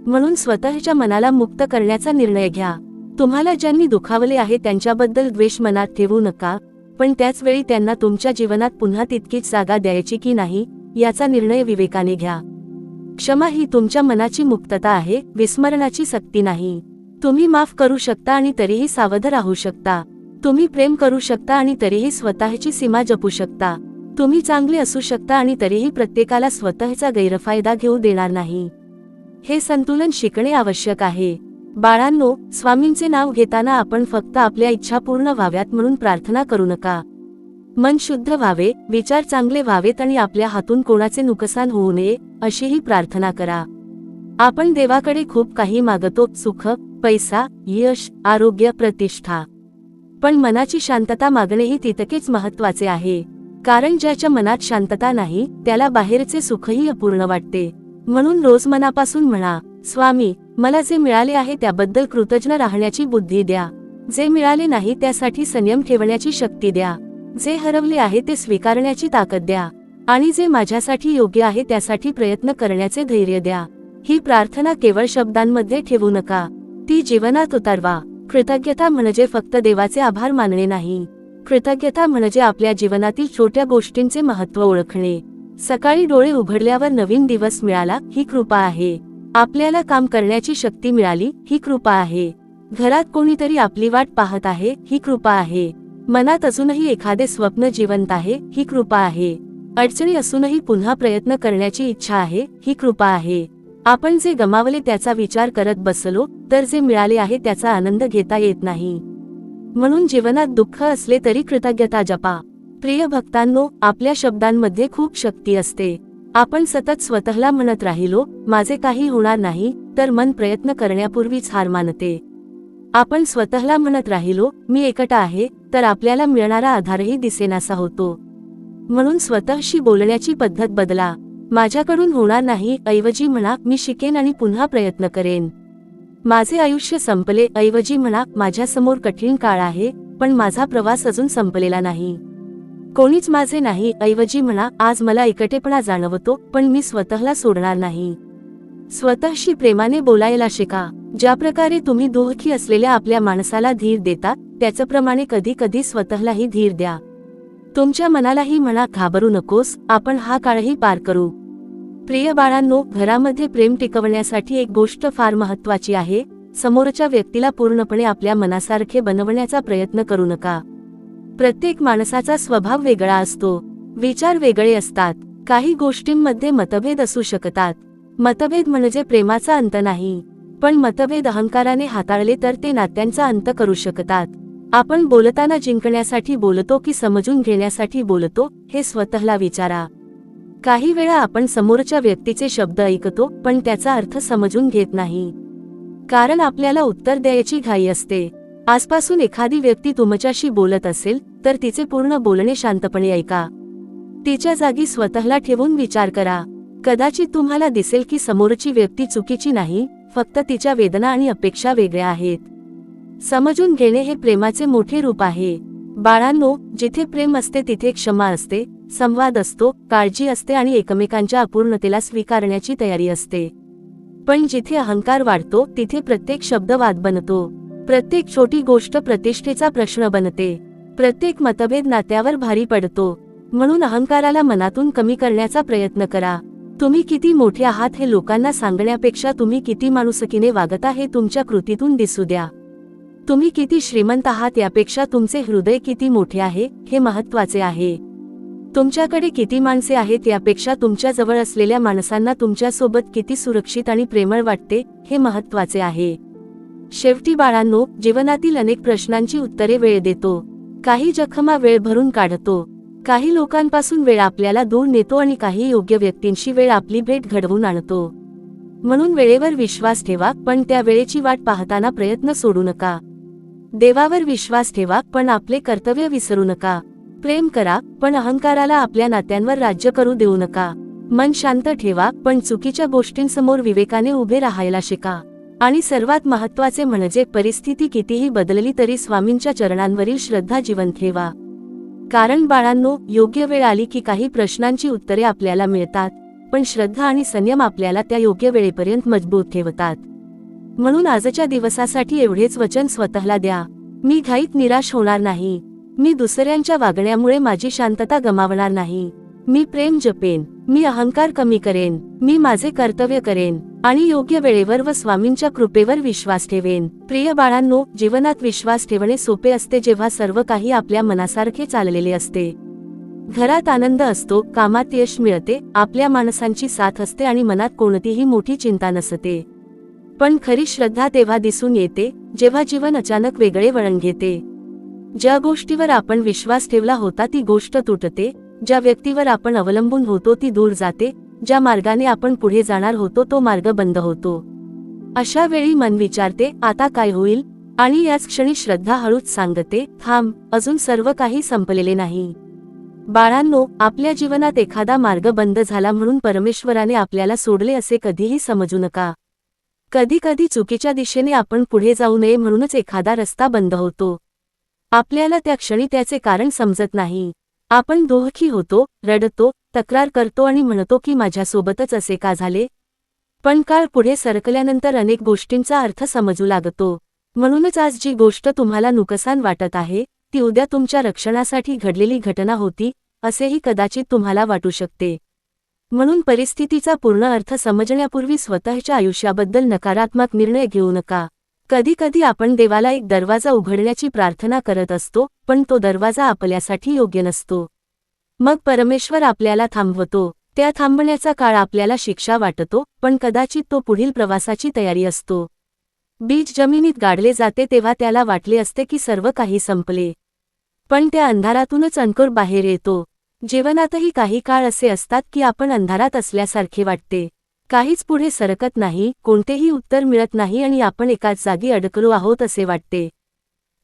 म्हणून स्वतःच्या मनाला मुक्त करण्याचा निर्णय घ्या. तुम्हाला ज्यांनी दुखावले आहे त्यांच्याबद्दल द्वेष मनात ठेवू नका, पण त्याच वेळी त्यांना तुमच्या जीवनात पुन्हा तितकीच जागा द्यायची की नाही याचा निर्णय विवेकाने घ्या. क्षमा ही तुमच्या मनाची मुक्तता आहे, विस्मरणाची सक्ती नाही. तुम्ही माफ करू शकता आणि तरीही सावध राहू शकता. तुम्ही प्रेम करू शकता आणि तरीही स्वतःची सीमा जपू शकता. तुम्ही चांगले असू शकता आणि तरीही प्रत्येकाला स्वतःचा गैरफायदा घेऊ देणार नाही. हे संतुलन शिकणे आवश्यक आहे. बाळांनो, स्वामींचे नाव घेताना आपण फक्त आपल्या इच्छा पूर्ण व्हाव्यात म्हणून प्रार्थना करू नका. मन शुद्ध व्हावे, विचार चांगले व्हावेत आणि आपल्या हातून कोणाचे नुकसान होऊ नये अशीही प्रार्थना करा. आपण देवाकडे खूप काही मागतो, सुख, पैसा, यश, आरोग्य, प्रतिष्ठा. पण मनाची शांतता मागणेही तितकेच महत्त्वाचे आहे. कारण ज्याच्या मनात शांतता नाही त्याला बाहेरचे सुखही अपूर्ण वाटते. म्हणून रोज मनापासून म्हणा, स्वामी, मला जे मिळाले आहे त्याबद्दल कृतज्ञ राहण्याची बुद्धी द्या. जे मिळाले नाही त्यासाठी संयम ठेवण्याची शक्ती द्या. जे हरवले आहे ते स्वीकारण्याची ताकद द्या. आणि जे माझ्यासाठी योग्य आहे त्यासाठी प्रयत्न करण्याचे धैर्य द्या. ही प्रार्थना केवळ शब्दांमध्ये ठेवू नका, ती जीवनात उतरवा. कृतज्ञता म्हणजे फक्त देवाचे आभार मानणे नाही. कृतज्ञता म्हणजे आपल्या जीवनातील छोट्या गोष्टींचे महत्त्व ओळखणे. सकाळी डोळे उघडल्यावर नवीन दिवस मिळाला, ही कृपा आहे. आपल्याला काम करण्याची शक्ती मिळाली, ही कृपा आहे. घरात कोणीतरी आपली वाट पाहत आहे, ही कृपा आहे. मनात अजूनही एखादे स्वप्न जिवंत आहे, ही कृपा आहे. अडचणी असूनही पुन्हा प्रयत्न करण्याची इच्छा आहे, ही कृपा आहे. आपण जे गमावले त्याचा विचार करत बसलो तर जे मिळाले आहे त्याचा आनंद घेता येत नाही. म्हणून जीवनात दुःख असले तरी कृतज्ञता जपा. प्रिय भक्तांनो, आपल्या शब्दांमध्ये खूप शक्ती असते. आपण सतत स्वतःला म्हणत राहिलो, माझे काही होणार नाही, तर मन प्रयत्न करण्यापूर्वीच हार मानते. आपण स्वतःला म्हणत राहिलो, मी एकटा आहे, तर आपल्याला मिळणारा आधारही दिसेनासा होतो. म्हणून स्वतःशी बोलण्याची पद्धत बदला. माझ्याकडून होणार नाही ऐवजी म्हणा, मी शिकेन आणि पुन्हा प्रयत्न करेन. माझे आयुष्य संपले ऐवजी म्हणा, माझ्यासमोर कठीण काळ आहे, पण माझा प्रवास अजून संपलेला नाही. कोणीच माझे नाही ऐवजी म्हणा, आज मला एकटेपणा जाणवतो, पण मी स्वतःला सोडणार नाही. स्वतःशी प्रेमाने बोलायला शिका. ज्या प्रकारे तुम्ही दुःखी असलेल्या आपल्या माणसाला धीर देता, त्याचप्रमाणे कधी कधी स्वतःलाही धीर द्या. तुमच्या मनालाही म्हणा, घाबरू नकोस, आपण हा काळही पार करू. प्रिय बाळांनो, घरामध्ये प्रेम टिकवण्यासाठी एक गोष्ट फार महत्त्वाची आहे. समोरच्या व्यक्तीला पूर्णपणे आपल्या मनासारखे बनवण्याचा प्रयत्न करू नका. प्रत्येक माणसाचा स्वभाव वेगळा असतो, विचार वेगळे असतात. काही गोष्टींमध्ये मतभेद असू शकतात. मतभेद म्हणजे प्रेमाचा अंत नाही, पण मतभेद अहंकाराने हाताळले तर ते नात्यांचा अंत करू शकतात. आपण बोलताना जिंकण्यासाठी बोलतो की समजून घेण्यासाठी बोलतो, हे स्वतःला विचारा. काही वेळा आपण समोरच्या व्यक्तीचे शब्द ऐकतो पण त्याचा अर्थ समजून घेत नाही. कारण आपल्याला उत्तर द्यायची घाई असते. आसपासून एखादी व्यक्ती तुमच्याशी बोलत असेल तर तिचे पूर्ण बोलणे शांतपणे ऐका. तिच्या जागी स्वतःला ठेवून विचार करा. कदाचित तुम्हाला दिसेल की समोरची व्यक्ती चुकीची नाही, फक्त तिच्या वेदना आणि अपेक्षा वेगळ्या आहेत. समजून घेणे हे प्रेमाचे मोठे रूप आहे. बाळांनो, जिथे प्रेम असते तिथे क्षमा असते, संवाद असतो, काळजी असते आणि एकमेकांच्या अपूर्णतेला स्वीकारण्याची तयारी असते. पण जिथे अहंकार वाढतो तिथे प्रत्येक शब्द वाद बनतो, प्रत्येक छोटी गोष्ट प्रतिष्ठेचा प्रश्न बनते, प्रत्येक मतभेद नात्यावर भारी पडतो. म्हणून अहंकाराला मनातून कमी करण्याचा प्रयत्न करा. तुम्ही किती मोठे आहात हे लोकांना सांगण्यापेक्षा तुम्ही किती माणुसकीने वागता हे तुमच्या कृतीतून दिसू द्या. तुम्ही किती श्रीमंत आहात यापेक्षा तुमचे हृदय किती मोठे आहे हे महत्त्वाचे आहे. तुमच्याकडे किती माणसे आहेत यापेक्षा तुमच्या जवळ असलेल्या माणसांना तुमच्यासोबत किती सुरक्षित आणि प्रेमळ वाटते हे महत्त्वाचे आहे. शेवटी बाळांनो, जीवनातील अनेक प्रश्नांची उत्तरे वेळ देतो. काही जखमा वेळ भरून काढतो, काही लोकांपासून वेळ आपल्याला दूर नेतो आणि काही योग्य व्यक्तींशी वेळ आपली भेट घडवून आणतो. म्हणून वेळेवर विश्वास ठेवा, पण त्या वेळेची वाट पाहताना प्रयत्न सोडू नका. देवावर विश्वास ठेवा, पण आपले कर्तव्य विसरू नका. प्रेम करा, पण अहंकाराला आपल्या नात्यांवर राज्य करू देऊ नका. मन शांत ठेवा, पण चुकीच्या गोष्टींसमोर विवेकाने उभे राहायला शिका. आणि सर्वात महत्त्वाचे म्हणजे परिस्थिती कितीही बदलली तरी स्वामींच्या चरणांवरील श्रद्धा जिवंत ठेवा. कारण बाळांनो, योग्य वेळ आली की काही प्रश्नांची उत्तरे आपल्याला मिळतात, पण श्रद्धा आणि संयम आपल्याला त्या योग्य वेळेपर्यंत मजबूत ठेवतात. म्हणून आजच्या दिवसासाठी एवढेच वचन स्वतःला द्या. मी घाईत निराश होणार नाही. मी दुसऱ्यांच्या वागण्यामुळे माझी शांतता गमावणार नाही. मी प्रेम जपेन, मी अहंकार कमी करेन, मी माझे कर्तव्य करेन आणि योग्य वेळेवर व स्वामींच्या कृपेवर विश्वास ठेवेन. प्रिय बाळांनो, जीवनात विश्वास ठेवणे सोपे असते जेव्हा सर्व काही आपल्या मनासारखे चाललेले असते. घरात आनंद असतो, कामात यश मिळते, आपल्या माणसांची साथ असते आणि मनात कोणतीही मोठी चिंता नसते. पण खरी श्रद्धा तेव्हा दिसून येते जेव्हा जीवन अचानक वेगळे वळण घेते. ज्या गोष्टीवर आपण विश्वास ठेवला होता ती गोष्ट तुटते, ज्या व्यक्तीवर आपण अवलंबून होतो ती दूर जाते, ज्या मार्गाने आपण पुढे जाणार होतो तो मार्ग बंद होतो. अशा वेळी मन विचारते, आता काय होईल? आणि याच क्षणी श्रद्धा हळूच सांगते, थांब, अजून सर्व काही संपलेले नाही. बाळांनो, आपल्या जीवनात एखादा मार्ग बंद झाला म्हणून परमेश्वराने आपल्याला सोडले असे कधीही समजू नका. कधी कधी चुकीच्या दिशेने आपण पुढे जाऊ नये म्हणूनच एखादा रस्ता बंद होतो. आपल्याला त्या क्षणी त्याचे कारण समजत नाही. आपण दुःखी होतो, रडतो, तक्रार करतो आणि म्हणतो की माझ्यासोबतच असे का झाले? पण काळ पुढे सरकल्यानंतर अनेक गोष्टींचा अर्थ समजू लागतो. म्हणूनच आज जी गोष्ट तुम्हाला नुकसान वाटत आहे ती उद्या तुमच्या रक्षणासाठी घडलेली घटना होती असेही कदाचित तुम्हाला वाटू शकते. म्हणून परिस्थितीचा पूर्ण अर्थ समजण्यापूर्वी स्वतःच्या आयुष्याबद्दल नकारात्मक निर्णय घेऊ नका. कधी कधी आपण देवाला एक दरवाजा उघडण्याची प्रार्थना करत असतो, पण तो दरवाजा आपल्यासाठी योग्य नसतो. मग परमेश्वर आपल्याला थांबवतो. त्या थांबण्याचा काळ आपल्याला शिक्षा वाटतो, पण कदाचित तो पुढील प्रवासाची तयारी असतो. बीज जमिनीत गाडले जाते तेव्हा त्याला वाटले असते की सर्व काही संपले, पण त्या अंधारातूनच अंकुर बाहेर येतो. जीवनातही काही काळ असे असतात की आपण अंधारात असल्यासारखे वाटते. काहीच पुढे सरकत नाही, कोणतेही उत्तर मिळत नाही आणि आपण एकाच जागी अडकलो आहोत असे वाटते.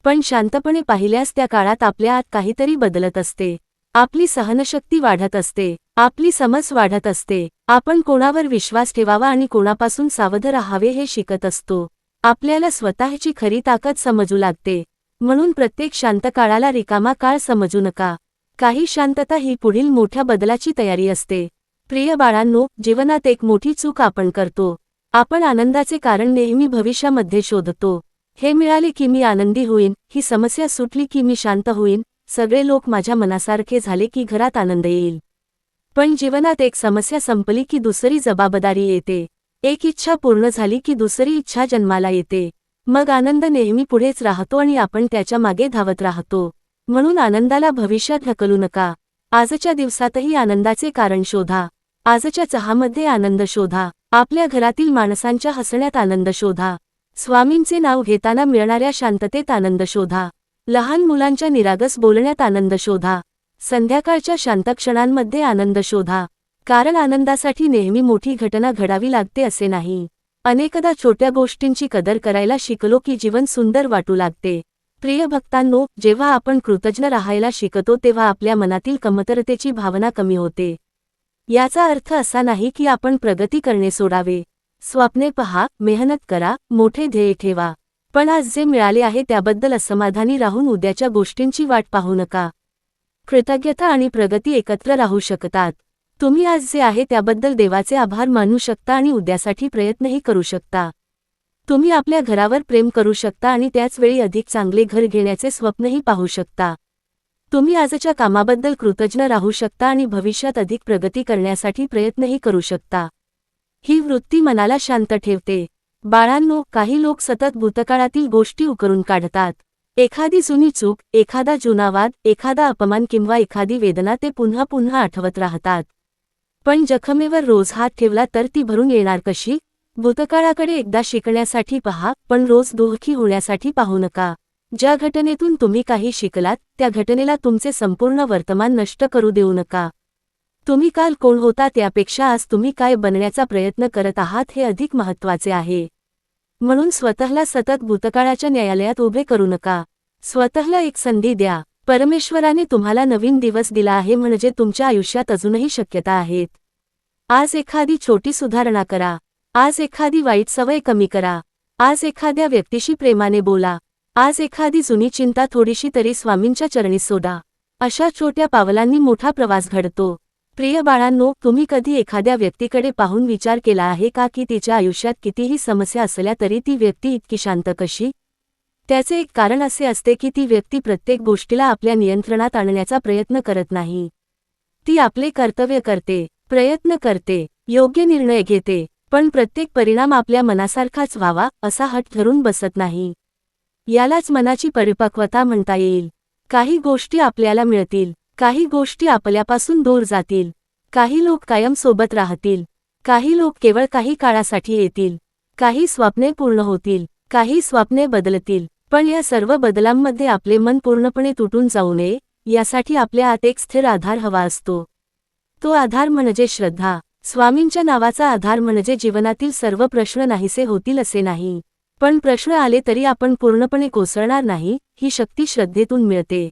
पण शांतपणे पाहिल्यास त्या काळात आपल्या आत काहीतरी बदलत असते. आपली सहनशक्ती वाढत असते, आपली समज वाढत असते. आपण कोणावर विश्वास ठेवावा आणि कोणापासून सावध राहावे हे शिकत असतो. आपल्याला स्वतःची खरी ताकद समजू लागते. म्हणून प्रत्येक शांत काळाला रिकामा काळ समजू नका. काही शांतता ही पुढील मोठ्या बदलाची तयारी असते. प्रिय बाळांनो, जीवनात एक मोठी चूक आपण करतो. आपण आनंदाचे कारण नेहमी भविष्यामध्ये शोधतो. हे मिळाले की मी आनंदी होईन, ही समस्या सुटली की मी शांत होईन, सगळे लोक माझ्या मनासारखे झाले की घरात आनंद येईल. पण जीवनात एक समस्या संपली की दुसरी जबाबदारी येते. एक इच्छा पूर्ण झाली की दुसरी इच्छा जन्माला येते. मग आनंद नेहमी पुढेच राहतो आणि आपण त्याच्या मागे धावत राहतो. म्हणून आनंदाला भविष्यात ढकलू नका. आजच्या दिवसातही आनंदाचे कारण शोधा. आजच्या चहामध्ये आनंद शोधा. आपल्या घरातील माणसांच्या हसण्यात आनंद शोधा. स्वामींचे नाव घेताना मिळणाऱ्या शांततेत आनंद शोधा. लहान मुलांच्या निरागस बोलण्यात आनंद शोधा. संध्याकाळच्या शांत क्षणांमध्ये आनंद शोधा. कारण आनंदासाठी नेहमी मोठी घटना घडावी लागते असे नाही. अनेकदा छोट्या गोष्टींची कदर करायला शिकलो की जीवन सुंदर वाटू लागते. प्रिय भक्तांनो, जेव्हा आपण कृतज्ञ राहायला शिकतो तेव्हा आपल्या मनातील कमतरतेची भावना कमी होते. याचा अर्थ असा नाही की आपण प्रगती करणे सोडावे. स्वप्ने पहा, मेहनत करा, मोठे ध्येय ठेवा. पण आज जे मिळाले आहे त्याबद्दल असमाधानी राहून उद्याच्या गोष्टींची वाट पाहू नका. कृतज्ञता आणि प्रगती एकत्र राहू शकतात. तुम्ही आज जे आहे त्याबद्दल देवाचे आभार मानू शकता आणि उद्यासाठी प्रयत्नही करू शकता. तुम्ही आपल्या घरावर प्रेम करू शकता आणि त्याच वेळी अधिक चांगले घर घेण्याचे स्वप्नही पाहू शकता. तुम्ही आजच्या कामाबद्दल कृतज्ञ राहू शकता आणि भविष्यात अधिक प्रगती करण्यासाठी प्रयत्नही करू शकता. ही वृत्ती मनाला शांत ठेवते. बाळांनो, काही लोक सतत भूतकाळातील गोष्टी उकरून काढतात. एखादी जुनी चूक, एखादा जुना वाद, एखादा अपमान किंवा एखादी वेदना ते पुन्हा पुन्हा आठवत राहतात. पण जखमेवर रोज हात ठेवला तर ती भरून येणार कशी? भूतकाळाकडे एकदा शिकण्यासाठी पहा, पण रोज दुःखी होण्यासाठी पाहू नका. ज्या घटनेतून तुम्ही काही शिकलात त्या घटनेला तुमचे संपूर्ण वर्तमान नष्ट करू देऊ नका. तुम्ही काल कोण होता त्यापेक्षा आज तुम्ही काय बनण्याचा प्रयत्न करत आहात हे अधिक महत्त्वाचे आहे. म्हणून स्वतःला सतत भूतकाळाच्या न्यायालयात उभे करू नका. स्वतःला एक संधी द्या. परमेश्वराने तुम्हाला नवीन दिवस दिला आहे म्हणजे तुमच्या आयुष्यात अजूनही शक्यता आहेत. आज एखादी छोटी सुधारणा करा. आज एखादी वाईट सवय कमी करा. आज एखाद्या व्यक्तीशी प्रेमाने बोला. आज एखादी जुनी चिंता थोडीशी तरी स्वामींच्या चरणी सोडा. अशा छोट्या पावलांनी मोठा प्रवास घडतो. प्रिय बाळांनो, तुम्ही कधी एखाद्या व्यक्तीकडे पाहून विचार केला आहे का की तिच्या आयुष्यात कितीही समस्या असल्या तरी ती व्यक्ती इतकी शांत कशी? त्याचे एक कारण असे असते की ती व्यक्ती प्रत्येक गोष्टीला आपल्या नियंत्रणात आणण्याचा प्रयत्न करत नाही. ती आपले कर्तव्य करते, प्रयत्न करते, योग्य निर्णय घेते, पण प्रत्येक परिणाम आपल्या मनासारखाच व्हावा असा हट धरून बसत नाही. यालाच मनाची परिपक्वता म्हणता येईल. काही गोष्टी आपल्याला मिळतील, काही गोष्टी आपल्यापासून दूर जातील. काही लोक कायम सोबत राहतील, काही लोक केवळ काही काळासाठी येतील. काही स्वप्ने पूर्ण होतील, काही स्वप्ने बदलतील. पण या सर्व बदलांमध्ये आपले मन पूर्णपणे तुटून जाऊ नये यासाठी आपल्या आत एक स्थिर आधार हवा असतो. तो आधार म्हणजे श्रद्धा. स्वामींच्या नावाचा आधार म्हणजे जीवनातील सर्व प्रश्न नाहीसे होतील असे नाही, पण प्रश्न आले तरी आपण पूर्णपणे कोसळणार नाही ही शक्ती श्रद्धेतून मिळते.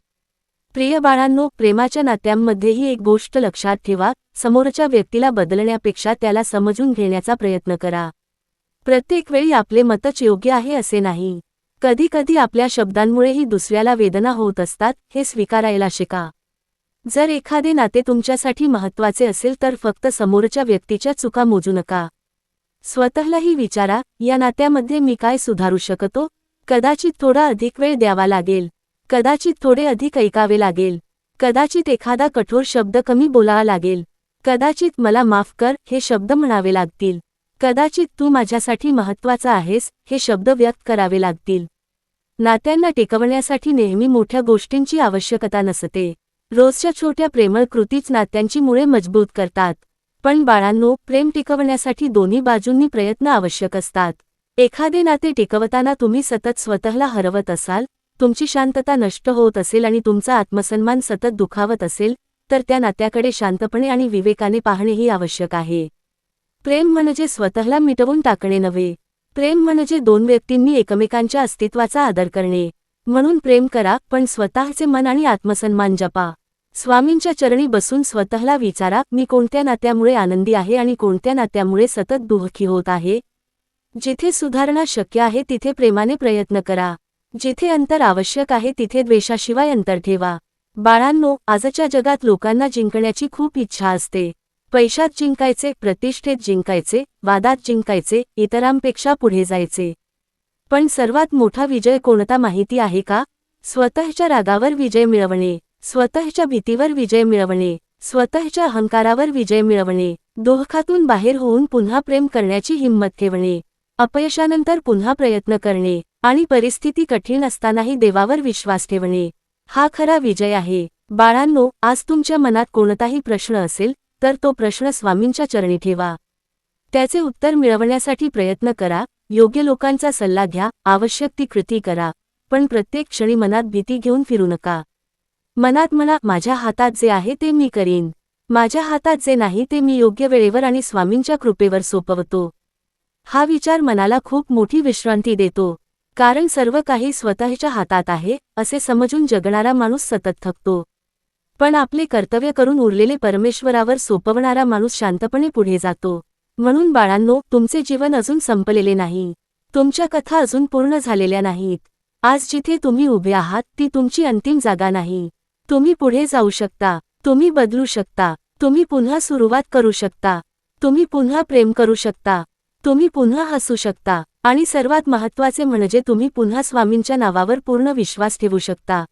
प्रिय बाळांनो, प्रेमाच्या नात्यांमध्येही एक गोष्ट लक्षात ठेवा, समोरच्या व्यक्तीला बदलण्यापेक्षा त्याला समजून घेण्याचा प्रयत्न करा. प्रत्येक वेळी आपले मतच योग्य आहे असे नाही. कधी कधी आपल्या शब्दांमुळेही दुसऱ्याला वेदना होत असतात हे स्वीकारायला शिका. जर एखादे नाते तुमच्यासाठी महत्त्वाचे असेल तर फक्त समोरच्या व्यक्तीच्या चुका मोजू नका. स्वतःलाही विचारा, या नात्यामध्ये मी काय सुधारू शकतो? कदाचित थोडा अधिक वेळ द्यावा लागेल, कदाचित थोडे अधिक ऐकावे लागेल, कदाचित एखादा कठोर शब्द कमी बोलावा लागेल, कदाचित मला माफ कर हे शब्द म्हणावे लागतील, कदाचित तू माझ्यासाठी महत्त्वाचा आहेस हे शब्द व्यक्त करावे लागतील. नात्यांना टिकवण्यासाठी नेहमी मोठ्या गोष्टींची आवश्यकता नसते. रोजच्या छोट्या प्रेमळ कृतीच नात्यांची मुळे मजबूत करतात. पण बाळांनो, प्रेम टिकवण्यासाठी दोन्ही बाजूंनी प्रयत्न आवश्यक असतात. एखादे नाते टिकवताना तुम्ही सतत स्वतःला हरवत असाल, तुमची शांतता नष्ट होत असेल आणि तुमचा आत्मसन्मान सतत दुखावत असेल तर त्या नात्याकडे शांतपणे आणि विवेकाने पाहणेही आवश्यक आहे. प्रेम म्हणजे स्वतःला मिटवून टाकणे नव्हे. प्रेम म्हणजे दोन व्यक्तींनी एकमेकांच्या अस्तित्वाचा आदर करणे. म्हणून प्रेम करा, पण स्वतःचे मन आणि आत्मसन्मान जपा. स्वामींच्या चरणी बसून स्वतःला विचारा, मी कोणत्या नात्यामुळे आनंदी आहे आणि कोणत्या नात्यामुळे सतत दुःखी होत आहे. जिथे सुधारणा शक्य आहे तिथे प्रेमाने प्रयत्न करा. जिथे अंतर आवश्यक आहे तिथे द्वेषाशिवाय अंतर ठेवा. बाळांनो, आजच्या जगात लोकांना जिंकण्याची खूप इच्छा असते. पैशात जिंकायचे, प्रतिष्ठेत जिंकायचे, वादात जिंकायचे, इतरांपेक्षा पुढे जायचे. पण सर्वात मोठा विजय कोणता माहिती आहे का? स्वतःच्या रागावर विजय मिळवणे, स्वतःच्या भीतीवर विजय मिळवणे, स्वतःच्या अहंकारावर विजय मिळवणे, दुःखातून बाहेर होऊन पुन्हा प्रेम करण्याची हिंमत ठेवणे, अपयशानंतर पुन्हा प्रयत्न करणे आणि परिस्थिती कठीण असतानाही देवावर विश्वास ठेवणे, हा खरा विजय आहे. बाळांनो, आज तुमच्या मनात कोणताही प्रश्न असेल तर तो प्रश्न स्वामींच्या चरणी ठेवा. त्याचे उत्तर मिळवण्यासाठी प्रयत्न करा. योग्य लोकांचा सल्ला घ्या, आवश्यक ती कृती करा, पण प्रत्येक क्षणी मनात भीती घेऊन फिरू नका. मनात म्हणा, माझ्या हातात जे आहे ते मी करीन, माझ्या हातात जे नाही ते मी योग्य वेळेवर आणि स्वामींच्या कृपेवर सोपवतो. हा विचार मनाला खूप मोठी विश्रांती देतो. कारण सर्व काही स्वतःच्या हातात आहे असे समजून जगणारा माणूस सतत थकतो. पण आपले कर्तव्य करून उरलेले परमेश्वरावर सोपवणारा माणूस शांतपणे पुढे जातो. म्हणून बाळांनो, तुमचे जीवन अजून संपलेले नाही. तुमच्या कथा अजून पूर्ण झालेल्या नाहीत. आज जिथे तुम्ही उभे आहात ती तुमची अंतिम जागा नाही. तुम्ही पुढे जाऊ शकता. तुम्ही बदलू शकता. तुम्ही पुन्हा सुरुवात करू शकता. तुम्ही पुन्हा प्रेम करू शकता. तुम्ही पुन्हा हसू शकता. आणि सर्वात महत्त्वाचे म्हणजे तुम्ही पुन्हा स्वामींच्या नावावर पूर्ण विश्वास ठेवू शकता.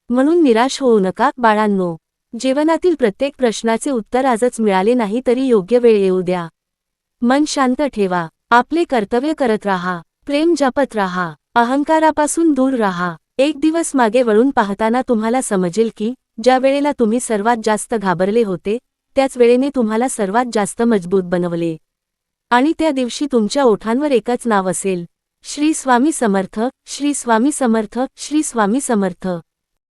म्हणून निराश होऊ नका बाळांनो. जीवनातील प्रत्येक प्रश्नाचे उत्तर आजच मिळाले नाही तरी योग्य वेळ येऊ द्या. मन शांत ठेवा. आपले कर्तव्य करत राहा. प्रेम जपत राहा. अहंकारापासून दूर राहा. एक दिवस मागे वळून पाहताना तुम्हाला समजेल की ज्या वेळेला तुम्ही सर्वात जास्त घाबरले होते त्याच वेळेने तुम्हाला सर्वात जास्त मजबूत बनवले. आणि त्या दिवशी तुमच्या ओठांवर एकच नाव असेल, श्री स्वामी समर्थ, श्री स्वामी समर्थ, श्री स्वामी समर्थ.